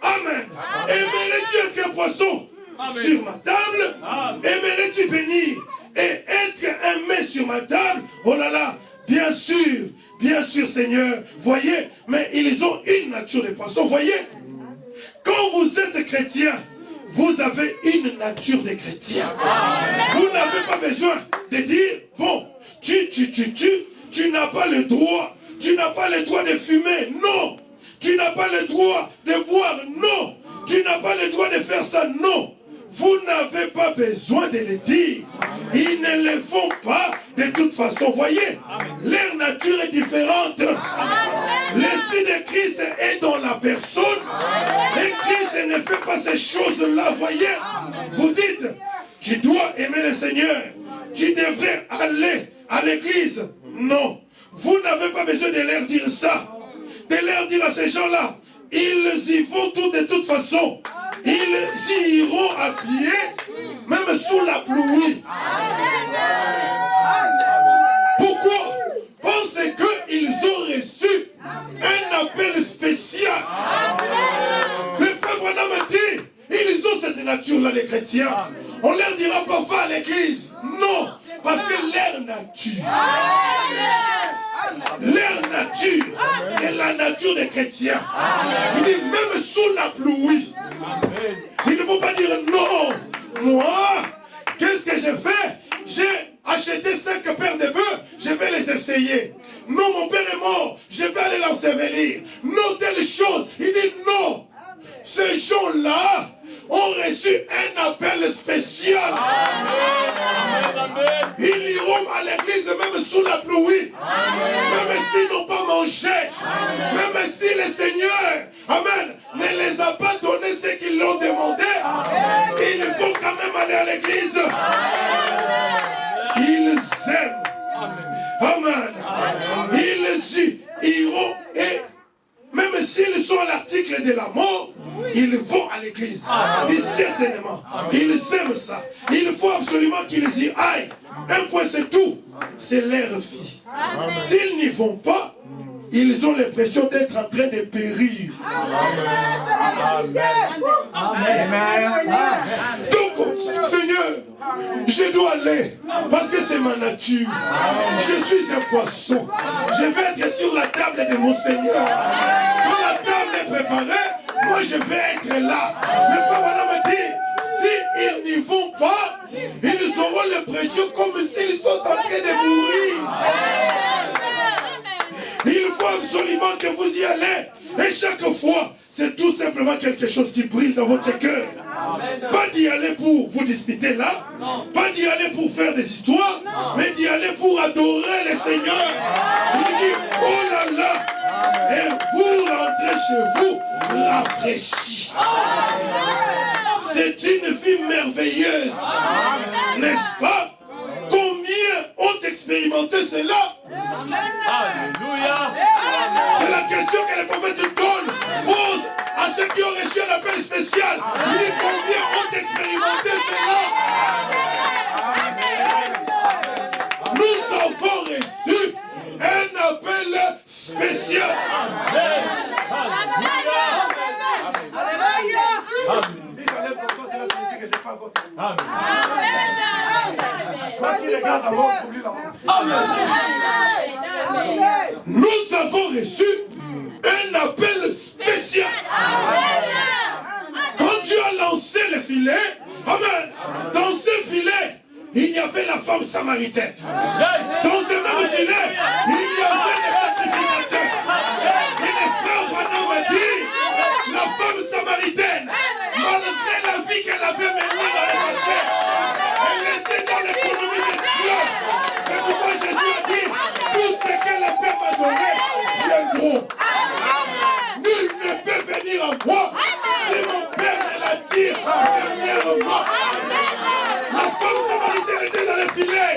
Amen. Aimerais-tu être un poisson sur ma table? Aimerais-tu venir et être un mets sur ma table? Oh là là, bien sûr Seigneur. Voyez, mais ils ont une nature de poisson. Voyez, quand vous êtes chrétien, vous avez une nature de chrétien. Vous n'avez pas besoin de dire, bon, tu n'as pas le droit. Tu n'as pas le droit de fumer. Non. Tu n'as pas le droit de boire. Non. Tu n'as pas le droit de faire ça. Non. Vous n'avez pas besoin de le dire. Ils ne le font pas de toute façon. Voyez, leur nature est différente. L'Esprit de Christ est dans la personne. Et Christ ne fait pas ces choses-là. Voyez, vous dites, tu dois aimer le Seigneur. Tu devrais aller à l'église. Non. Vous n'avez pas besoin de leur dire ça. De leur dire à ces gens-là, ils y vont tout de toute façon. Ils y iront à pied, même sous la pluie. Pourquoi? Parce qu'ils ont reçu un appel spécial. Le frère Branham a dit, ils ont cette nature-là, les chrétiens. On leur dira pas, va à l'église. Non, parce que leur nature, c'est la nature des chrétiens. Il dit, même sous la pluie, il ne faut pas dire non. Moi, qu'est-ce que je fais? J'ai acheté 5 paires de bœufs, je vais les essayer. Non, mon père est mort, je vais aller l'ensevelir. Non, telle chose. Il dit non. Ces gens-là ont reçu un appel spécial. Ils iront à l'église même sous la pluie. Même s'ils n'ont pas mangé. Même si le Seigneur, amen, ne les a pas donné ce qu'ils l'ont demandé. Ils vont quand même aller à l'église. Ils aiment. Amen. Ils iront et même s'ils sont à l'article de la mort, ils vont à l'église. l'église. Et certainement, ils aiment ça. Il faut absolument qu'ils y aillent. Un point, c'est tout. C'est leur vie. S'ils n'y vont pas, ils ont l'impression d'être en train de périr. Donc, Seigneur, je dois aller parce que c'est ma nature. Je suis un poisson. Je vais être sur la table de mon Seigneur. Quand la table est préparée, moi je vais être là. Mais Papa me dit, s'ils n'y vont pas, ils auront l'impression comme s'ils sont en train de mourir. Il faut absolument que vous y allez. Et chaque fois, c'est tout simplement quelque chose qui brille dans votre cœur. Pas d'y aller pour vous disputer là. Pas d'y aller pour faire des histoires. Mais d'y aller pour adorer le Seigneur. Il dit, oh là là. Et vous rentrez chez vous rafraîchis. C'est une vie merveilleuse. N'est-ce pas? Combien ont expérimenté cela? Alléluia. C'est la question que le prophète donne, pose à ceux qui ont reçu un appel spécial. Il dit combien ont expérimenté cela? Nous avons reçu un appel spécial. Si j'enlève pour toi, c'est la vérité que je n'ai pas encore terminé. Amen. Qui regarde la mort, oublie la mort. Nous avons reçu un appel spécial. Quand Dieu a lancé le filet, amen, dans ce filet, il y avait la femme samaritaine. Dans ce même filet, il y avait des sacrificateurs. Et les frères Branham m'a dit, la femme samaritaine, malgré la vie qu'elle avait menée dans le passé, elle était dans l'économie de Dieu. C'est pourquoi Jésus a dit, tout ce que le Père m'a donné, viendront. Nul ne peut venir à moi si mon Père ne l'attire premièrement. La femme samaritaine était dans le filet.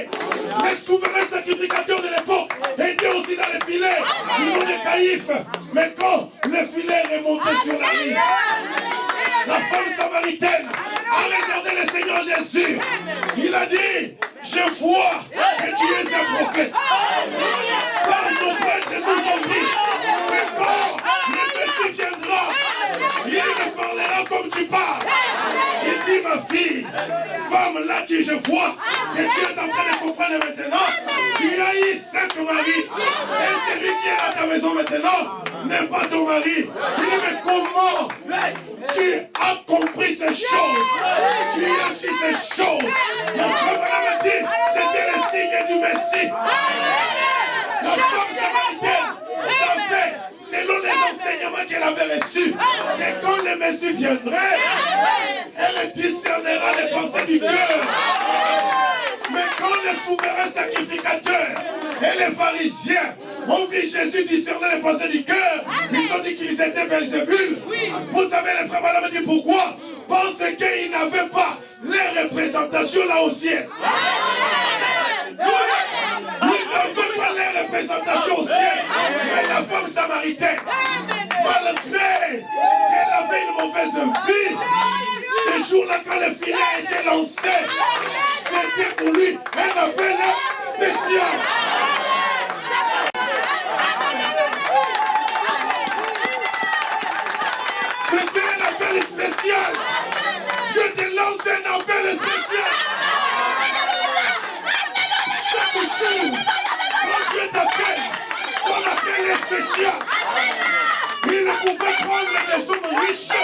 Les souverains sacrificateurs de l'époque étaient aussi dans le filet. Ils ont des caïfs. Mais quand le filet est remonté sur la rive, la femme samaritaine a regardé le Seigneur Jésus. Il a dit, je vois que tu es un prophète. Car nos prêtres nous ont dit que quand le Messie viendra, il ne parlera comme tu parles. Il dit, ma fille, femme, là je vois que tu es en train de comprendre maintenant. Tu as eu 5 maris. Et celui qui est dans ta maison maintenant n'est pas ton mari. Il dit, mais comment tu as compris ces choses? Tu as su ces choses. La femme m'a dit, c'était le signe du Messie. La femme samaritaine savait, selon les enseignements qu'elle avait reçus, que quand le Messie viendrait, elle discernera les pensées du cœur. Mais quand les souverains sacrificateurs et les pharisiens ont vu Jésus discerner les pensées du cœur, ils ont dit qu'ils étaient Belzébul. Vous savez, les frères Branham dit pourquoi? Parce qu'ils n'avaient pas les représentations là au ciel. Ils n'avaient pas les représentations au ciel. Mais la femme samaritaine, malgré qu'elle avait une mauvaise vie, ce jour-là, quand le filet a été lancé, c'était pour lui un appel spécial. C'était un appel spécial. Dieu te lance un appel spécial. Chaque jour, quand Dieu t'appelle, son appel est spécial. Il pouvait prendre des hommes riches.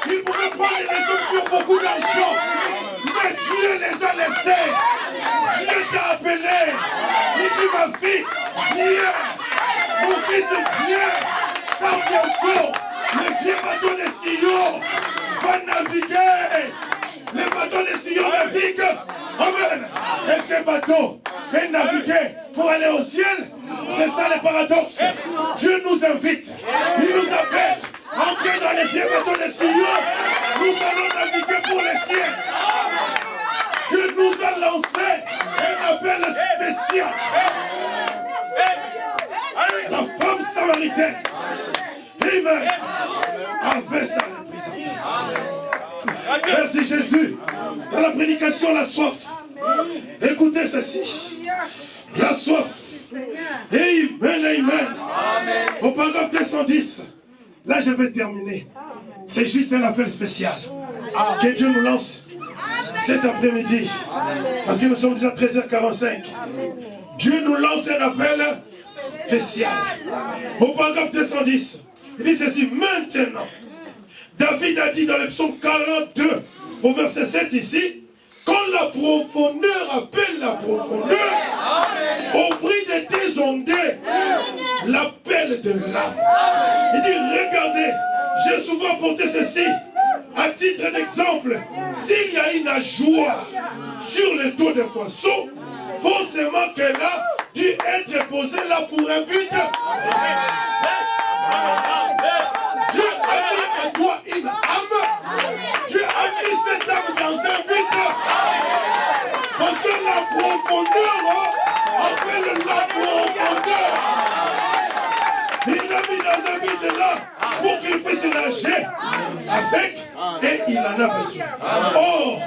Il pouvait prendre des hommes qui ont beaucoup d'argent. Mais Dieu les a laissés. Dieu t'a appelé. Il dit, ma fille, viens. Mon fils, viens. Car bientôt, le vieux bateau de Sion va naviguer. Le bateau de Sion navigue. Amen. Et ce bateau est navigué pour aller au ciel. C'est ça le paradoxe. Dieu nous invite. Il nous appelle. Entrez dans les vieux bateaux de Sion. Nous allons naviguer pour le ciel. Dieu nous a lancé un appel spécial. La femme samaritaine, amen, avait sa représentation. Merci Jésus. Dans la prédication, la soif. Écoutez ceci. La soif. Amen, amen. Au paragraphe 210. Là, je vais terminer. C'est juste un appel spécial. Que Dieu nous lance cet après-midi. Parce que nous sommes déjà 13h45. Dieu nous lance un appel spécial. Au paragraphe 210. Il dit ceci. Maintenant, David a dit dans le psaume 42, au verset 7 ici, quand la profondeur appelle la profondeur, au bruit de tes ondées, l'appel de l'âme. Il dit, regardez, j'ai souvent apporté ceci, à titre d'exemple, s'il y a une nageoire sur le dos des poissons, forcément qu'elle a dû être posée là pour un but. Dieu a mis à toi une âme. Dieu a mis cette âme dans un but. Parce que la profondeur appelle la profondeur. Il l'a mis dans un but là pour qu'il puisse nager avec et il en a besoin. Or,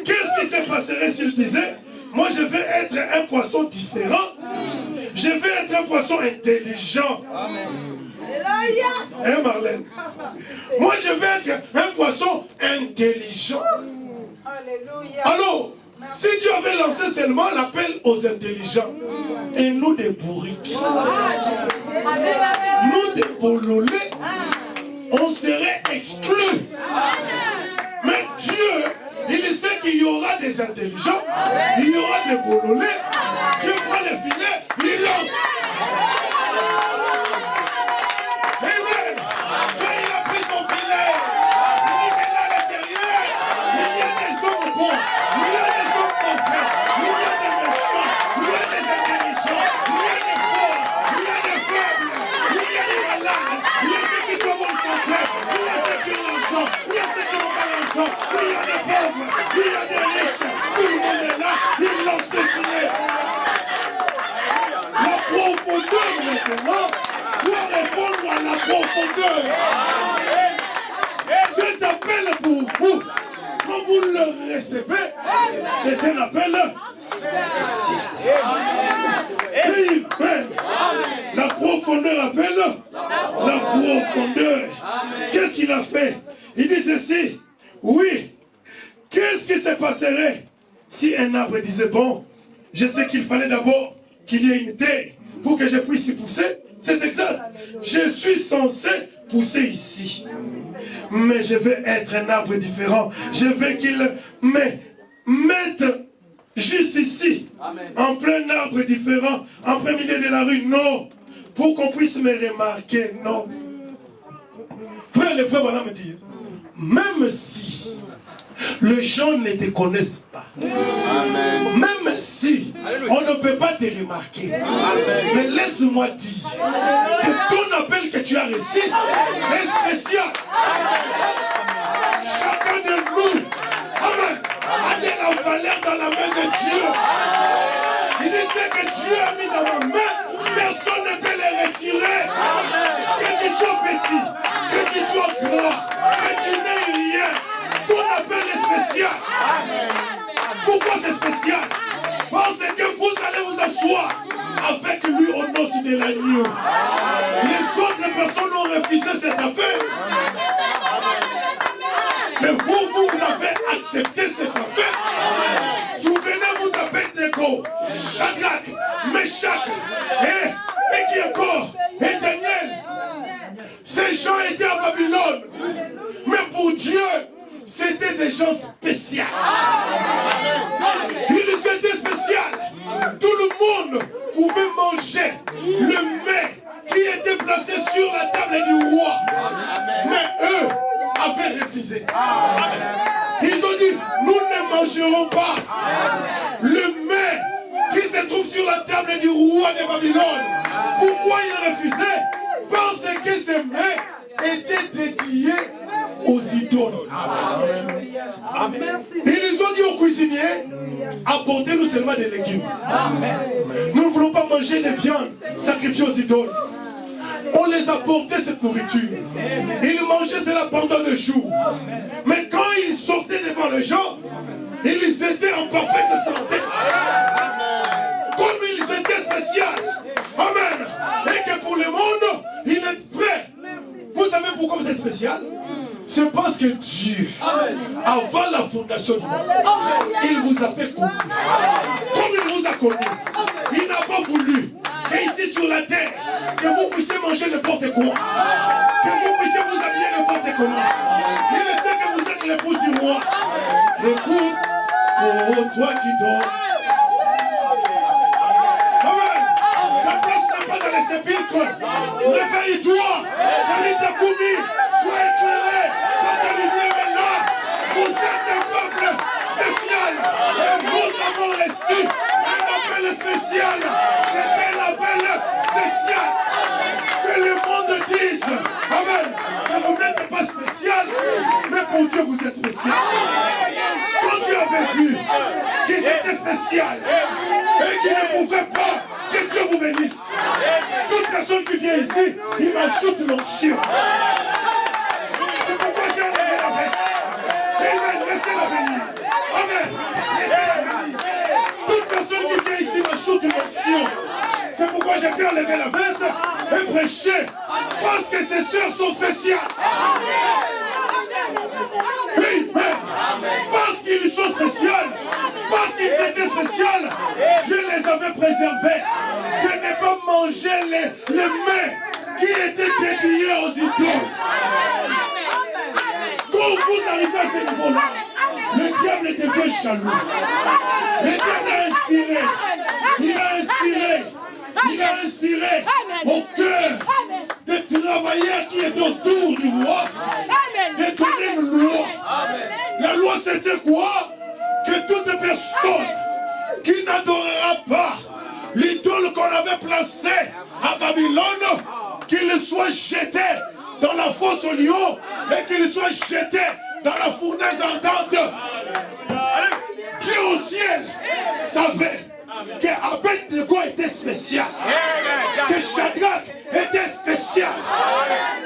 qu'est-ce qui se passerait s'il disait, moi je vais être un poisson différent, je vais être un poisson intelligent. Hein Marlène? Moi je vais être un poisson intelligent. Alors, si Dieu avait lancé seulement l'appel aux intelligents, et nous des bourriques, nous des bololés, on serait exclus. Mais Dieu, il sait qu'il y aura des intelligents, il y aura des bololés. Dieu prend les filets, il lance. Amen. Dieu, il a pris son filet. Il dit que là, à l'intérieur, il y a des hommes bons, il y a des hommes mauvais, il y a des méchants, il y a des intelligents, il y a des pauvres, il y a des faibles, il y a des malades, il y a ceux qui sont bons santé, il y a ceux qui ont l'argent, il y a ceux qui n'ont pas l'argent, il y a des pauvres, il y a des riches, tout le monde est là, il lance le filet. La profondeur maintenant doit répondre à la profondeur. Cet appel pour vous, quand vous le recevez, c'est un appel spécial. Amen. La profondeur appelle la profondeur. Qu'est-ce qu'il a fait? Il dit ceci. Oui. Qu'est-ce qui se passerait si un arbre disait, bon, je sais qu'il fallait d'abord qu'il y ait une terre pour que je puisse y pousser? C'est exact. Je suis censé pousser ici. Mais je vais être un arbre différent. Je veux qu'il me mette juste ici. En plein arbre différent. En plein milieu de la rue. Non. Pour qu'on puisse me remarquer. Non. Frère, les frères, voilà me dire. Même si les gens ne te connaissent pas. Amen. Même si on ne peut pas te remarquer. Amen. Mais laisse-moi dire que ton appel que tu as reçu est spécial. Chacun de nous, amen, a de la valeur dans la main de Dieu. Il dit ce que Dieu a mis dans ma main, personne ne peut les retirer. Que tu sois petit, que tu sois grand, que tu n'aies rien. Ton appel est spécial. Pourquoi c'est spécial? Parce que vous allez vous asseoir avec lui au nom de l'agneau. Les autres personnes ont refusé cet appel. Mais vous avez accepté cet appel. Souvenez-vous d'Abednego, Shadrach, Meshach, et qui encore? Et Daniel. Ces gens étaient à Babylone. Mais pour Dieu, c'était des gens spéciaux. Ils étaient spéciaux. Tout le monde pouvait manger le mets qui était placé sur la table du roi. Mais eux avaient refusé. Ils ont dit, nous ne mangerons pas le mets qui se trouve sur la table du roi de Babylone. Pourquoi ils refusaient? Parce que ce mets était dédié aux idoles. Ils ont dit aux cuisiniers, apportez-nous seulement des légumes. Nous ne voulons pas manger de viande sacrifiée aux idoles. On les apportait cette nourriture. Ils mangeaient cela pendant le jour. Mais quand ils sortaient devant les gens, ils étaient en parfaite santé. Comme ils étaient spéciaux. Amen. Et que pour le monde, il est prêt. Vous savez pourquoi vous êtes spécial? C'est parce que Dieu, avant la fondation du monde, il vous avait connu. Comme il vous a connu, il n'a pas voulu qu'ici sur la terre, que vous puissiez manger n'importe quoi, que vous puissiez vous habiller n'importe comment. Il sait que vous êtes l'épouse du roi. Écoute, oh toi qui dors. Amen. Ta place n'est pas dans les sépulcres. Réveille-toi. Talita Koumi, sois éclairé. Ta lumière est là. Vous êtes un peuple spécial. Et nous avons reçu un appel spécial. C'est un appel spécial. Que le monde dise, amen, que vous n'êtes pas spécial, mais pour Dieu vous êtes spécial. Quand Dieu avait vu qu'ils étaient spécial et qu'ils ne pouvaient pas que Dieu vous bénisse, toute personne qui vient ici, il m'ajoute l'onction. C'est pourquoi j'ai enlevé la veste. Amen, laissez-la venir. Amen, laissez-la venir. Toute personne qui vient ici m'ajoute l'onction. C'est pourquoi j'ai pu enlever la veste et prêcher. Parce que ces sœurs sont spéciales. Amen. Parce qu'ils sont spéciaux. Parce qu'ils étaient spéciaux. Je les avais préservés. De ne pas manger les mets qui étaient dédiés aux idoles. Quand vous arrivez à ce niveau-là, le diable devient jaloux. Le diable a inspiré. Il a inspiré au cœur des travailleurs qui étaient autour du roi de donner une loi. La loi c'était quoi? Que toute personne qui n'adorera pas l'idole qu'on avait placée à Babylone, qu'il soit jeté dans la fosse au lion et qu'il soit jeté dans la fournaise ardente. Dieu au ciel savait que Abed-Nego était spécial, que Shadrach était spécial,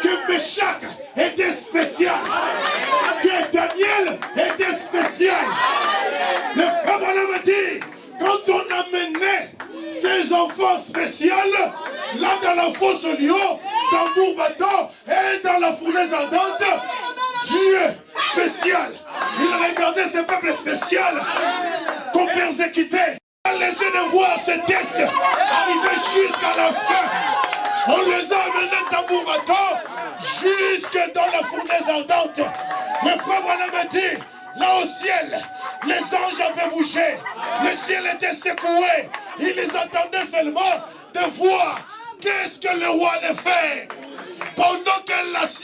que Meshach était spécial, que Daniel était spécial. Le frère Branham dit, quand on amenait ces enfants spéciaux, là dans la fosse au lion, dans Mourbaton et dans la fournaise ardente, Dieu spécial, il regardait ce peuple spécial qu'on persécutait. Laissez-les voir ces tests arriver jusqu'à la fin. On les a amenés dans Mourbaton jusque dans la fournaise ardente. Le frère Branham dit, là au ciel, les anges avaient bougé, le ciel était secoué. Ils attendaient seulement de voir qu'est-ce que le roi allait faire. Pendant que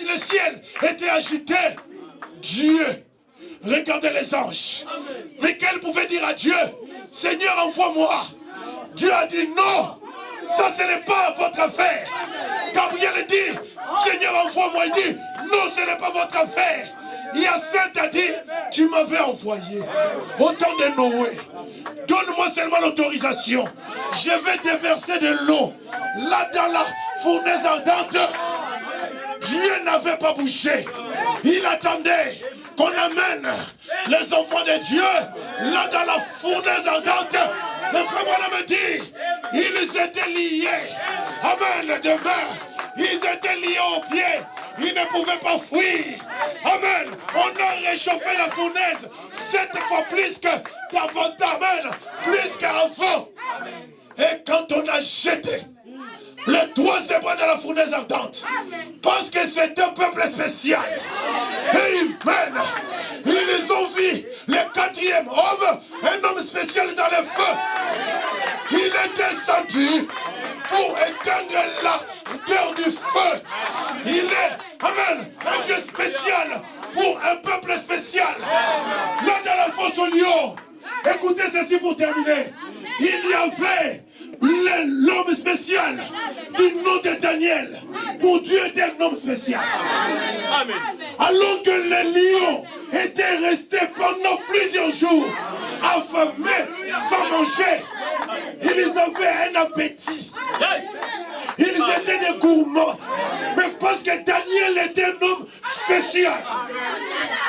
le ciel était agité, Dieu regardait les anges. Michael pouvait dire à Dieu, Seigneur, envoie-moi. Dieu a dit non, ça ce n'est pas votre affaire. Gabriel dit, Seigneur, envoie-moi. Il dit, non, ce n'est pas votre affaire. Hyacinthe a dit, tu m'avais envoyé au temps de Noé. Donne-moi seulement l'autorisation. Je vais déverser de l'eau là dans la fournaise ardente. Dieu n'avait pas bougé. Il attendait qu'on amène les enfants de Dieu là dans la fournaise ardente. Le frère Branham dit, ils étaient liés. Amen, de main. Ils étaient liés aux pieds. Ils ne pouvaient pas fuir. Amen. On a réchauffé la fournaise 7 fois plus que d'avant. Amen. Plus qu'avant. Et quand on a jeté le troisième bras de la fournaise ardente, parce que c'est un peuple spécial. Amen. Ils ont vu le 4e homme, un homme spécial dans le feu. Il est descendu pour éteindre l'ardeur du feu. Il est, amen, un Dieu spécial pour un peuple spécial. Là dans la fosse au lion, écoutez ceci pour terminer. Il y avait l'homme spécial du nom de Daniel. Pour Dieu était un homme spécial. Amen. Alors que les lions étaient restés pendant plusieurs jours affamés, sans manger, ils avaient un appétit. Ils étaient des gourmands. Mais parce que Daniel était un homme spécial.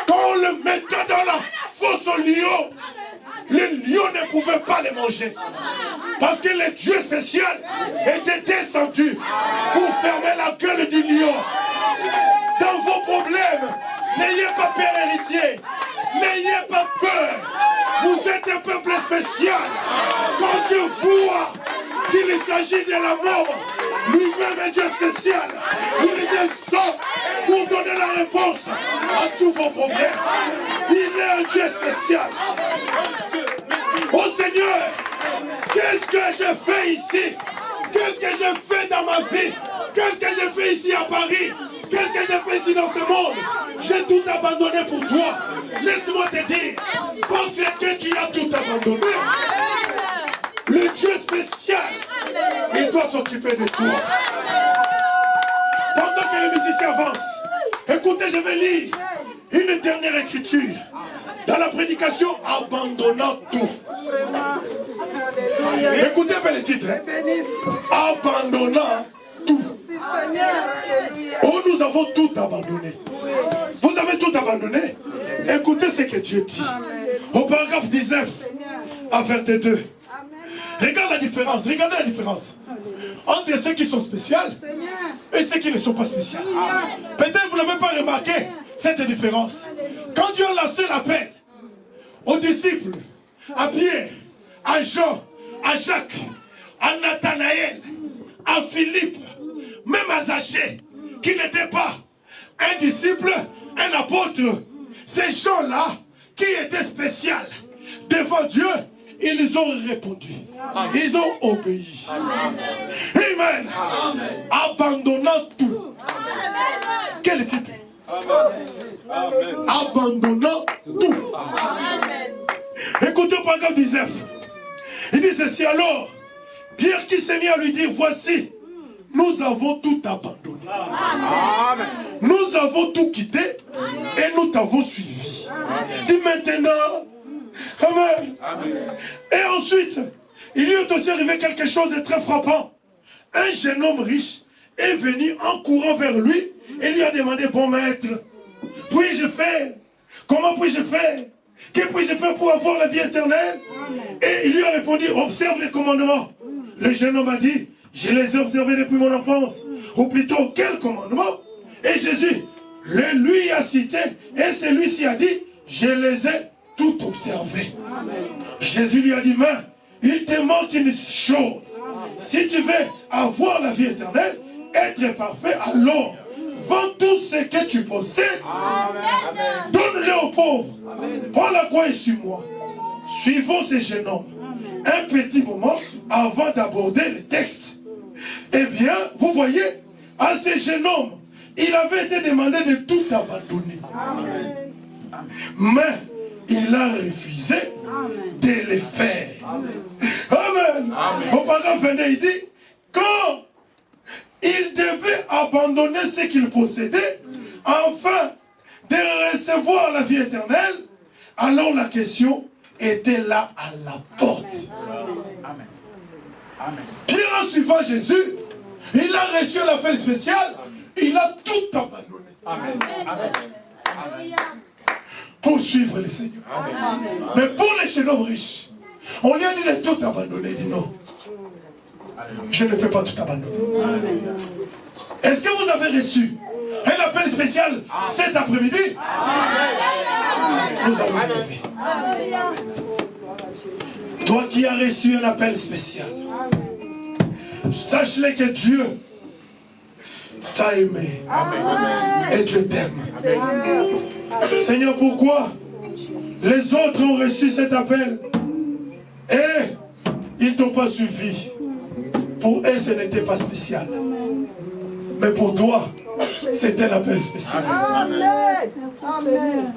Quand on le mettait dans la fosse au lion, les lions ne pouvaient pas les manger. Parce que le Dieu spécial était descendu pour fermer la gueule du lion. Dans vos problèmes, n'ayez pas peur héritier. N'ayez pas peur. Vous êtes un peuple spécial. Quand Dieu voit qu'il s'agit de la mort, lui-même est Dieu spécial. Il descend pour donner la réponse à tous vos problèmes. Il est un Dieu spécial. Oh Seigneur, qu'est-ce que j'ai fait ici? Qu'est-ce que j'ai fait dans ma vie? Qu'est-ce que j'ai fait ici à Paris? Qu'est-ce que j'ai fait ici dans ce monde? J'ai tout abandonné pour toi. Laisse-moi te dire, parce que tu as tout abandonné, le Dieu spécial, il doit s'occuper de toi. Pendant que les musiciens avancent, écoutez, je vais lire une dernière écriture. Dans la prédication, abandonnant tout. Écoutez bien le titre. Abandonnant tout. Oh, nous avons tout abandonné. Vous avez tout abandonné. Écoutez ce que Dieu dit. Au paragraphe 19 à 22. Regarde la différence. Regardez la différence entre ceux qui sont spéciaux et ceux qui ne sont pas spéciaux. Peut-être vous n'avez pas remarqué cette différence. Quand Dieu a lancé l'appel aux disciples, à Pierre, à Jean, à Jacques, à Nathanaël, à Philippe, même à Zachée, qui n'était pas un disciple, un apôtre, ces gens-là qui étaient spéciaux devant Dieu, ils ont répondu. Ils ont obéi. Amen. Abandonnant tout. Quel titre? Abandonnant tout. Écoutez le paragraphe 19. Il dit ceci alors. Pierre qui s'est mis à lui dire, voici, nous avons tout abandonné. Nous avons tout quitté et nous t'avons suivi. Dis maintenant. Amen. Et ensuite, il lui est aussi arrivé quelque chose de très frappant. Un jeune homme riche est venu en courant vers lui et lui a demandé, bon maître, puis-je faire? Comment puis-je faire? Que puis-je faire pour avoir la vie éternelle? Et il lui a répondu, observe les commandements. Le jeune homme a dit, je les ai observés depuis mon enfance. Ou plutôt, quel commandement? Et Jésus lui a cité, et celui-ci a dit, je les ai tout observés. Jésus lui a dit, mais il te manque une chose. Si tu veux avoir la vie éternelle, être parfait, alors vends tout ce que tu possèdes, donne-le aux pauvres. Prends la croix et suis-moi. Suivons ce jeune homme. Un petit moment avant d'aborder le texte. Eh bien, vous voyez, à ce jeune homme, il avait été demandé de tout abandonner. Mais il a refusé de le faire. Amen. Au paragraphe 22, il dit, quand il devait abandonner ce qu'il possédait, afin de recevoir la vie éternelle, alors la question était là à la porte. Amen. Amen. Pierre, en suivant Jésus, il a reçu l'appel spécial, il a tout abandonné. Amen. Amen. Pour suivre le Seigneur. Mais pour les jeunes hommes riches, on lui a dit de tout abandonner. Il dit non. Je ne peux pas tout abandonner. Est-ce que vous avez reçu un appel spécial cet après-midi? Nous allons lever. Toi qui as reçu un appel spécial, sache-le que Dieu t'a aimé. Et Dieu t'aime. Seigneur, pourquoi les autres ont reçu cet appel et ils ne t'ont pas suivi? Pour eux, ce n'était pas spécial. Mais pour toi, c'était l'appel spécial. Amen. Amen.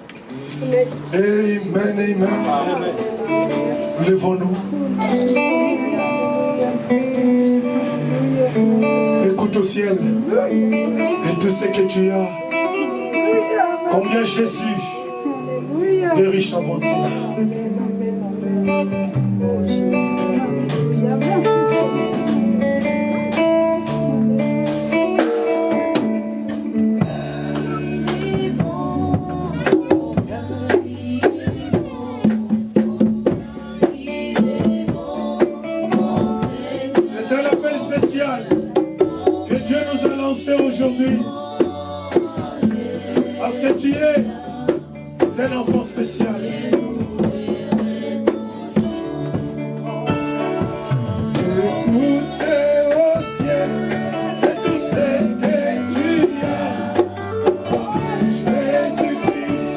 Amen, amen. Levons-nous. Écoute au ciel et tout ce que tu as. Combien Jésus est riche en bonté. spécial. Que tout est au ciel, et tout ce que tu as. Jésus-Christ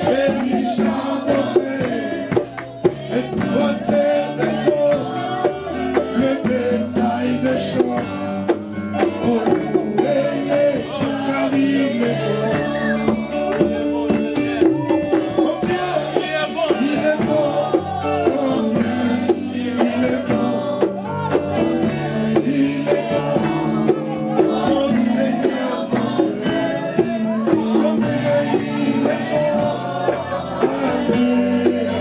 est riche en bonté, et protège des eaux, le bétail des champs. Oh, louez-le, car il est bon. Combien il est bon, combien il est bon, combien il est bon, mon Seigneur, mon Dieu, combien il est bon, Alléluia.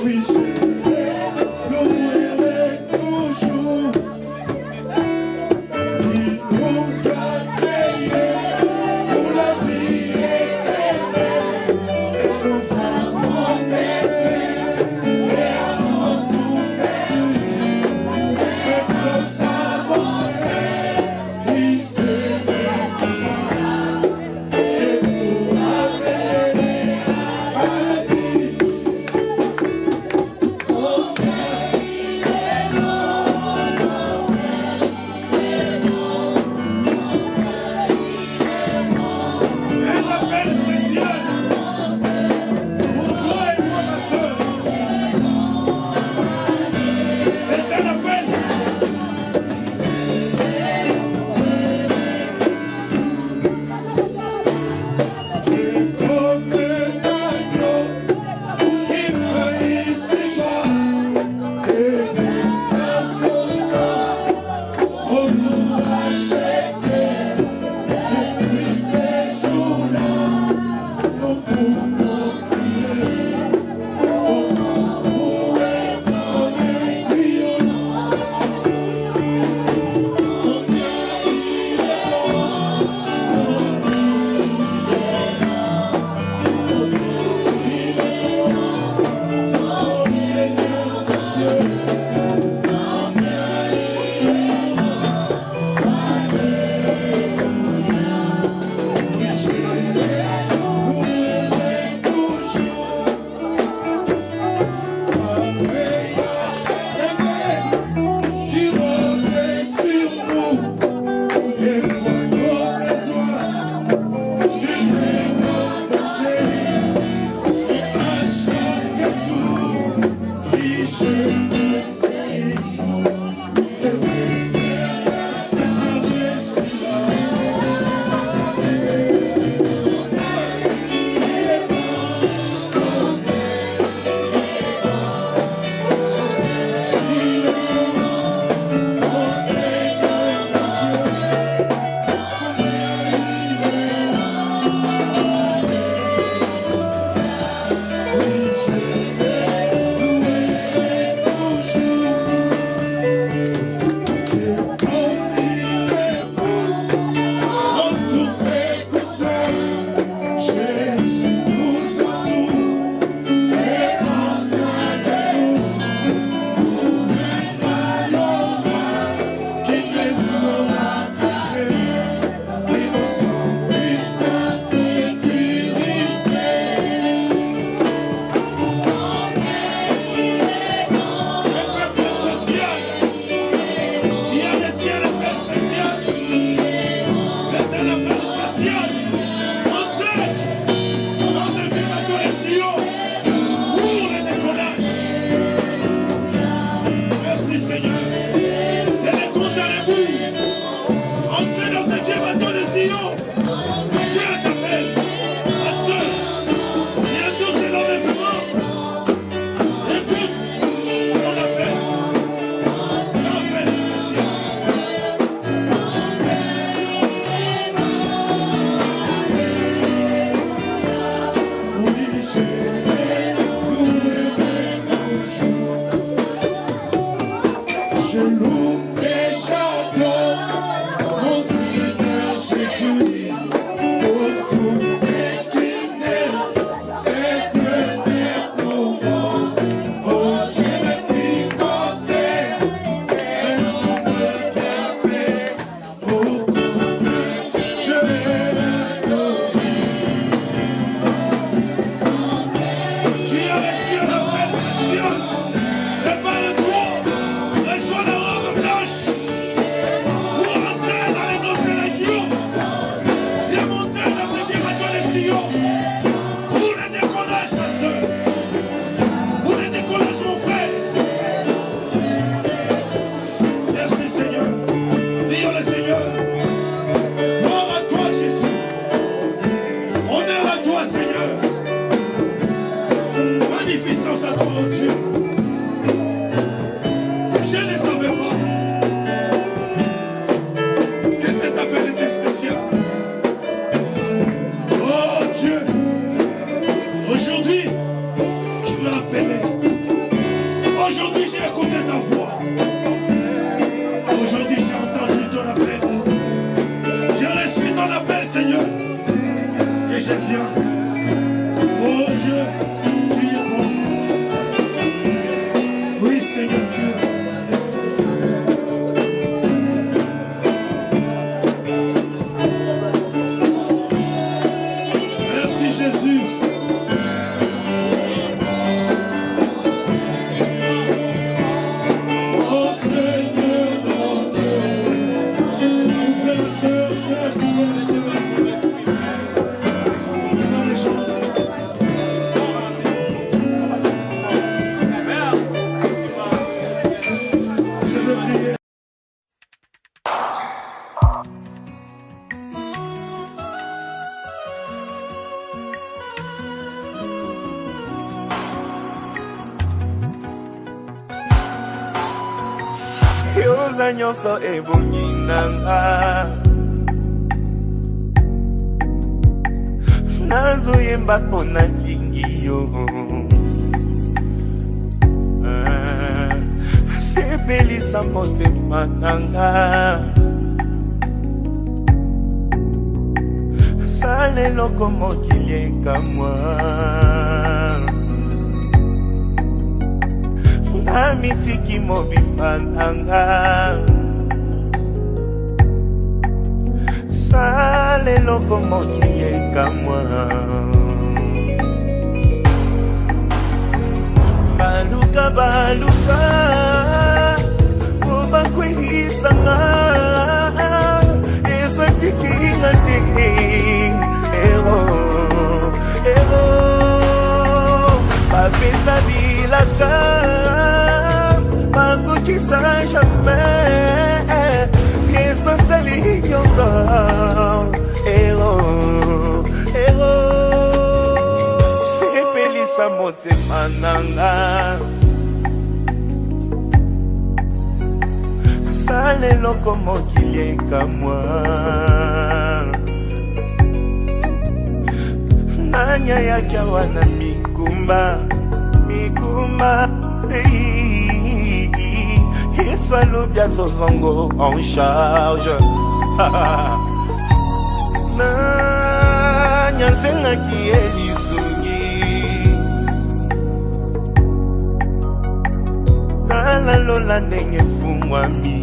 Oui, je le louerai toujours. Il nous a créés pour la vie éternelle, et nous avons péché et avons tout perdu. Mais dans sa bonté, il s'est décidé et nous ramener à la vie. Un appel spécial pour toi et moi, ma soeur. C'est un appel spécial. Qui comme un agneau qui meurt ici-bas et verse son sang pour nous racheter. Depuis ces jours-là, nous pouvons crier au amour et en criant. Combien il est bon, combien il est bon, oh Seigneur mon Dieu, combien il est bon, Alléluia. Oui, j'ai loué Aujourd'hui, tu m'as appelé. Aujourd'hui, j'ai écouté ta voix. Aujourd'hui, j'ai entendu ton appel. J'ai reçu ton appel, Seigneur. Et je viens. Oh Dieu, tu es bon. Oui, Seigneur Dieu. Merci Jésus. Oh Seigneur mon Dieu. Ouvrez la sœur, ouvrez la sœur. Dans les gens. Je veux prier. yoza nyonso ebongi nanga nazoyemba mpo nalingi yo sepelisa motema nanga sala eloko mokili ekamwa namitiki mobimba nanga sala eloko mokili ekamwa baluka baluka po bakwehisanga ezotikinga te ero ero bapesa bilaka bakokisa jamais ezosali nyonso ero ero sepelisa motema nanga sala eloko mokili ekamwa nanya yaki awa na mikumba mikumba Yesu alobi azozongo en charge nanya nzengaki elisungi tala lola ndenge fungwami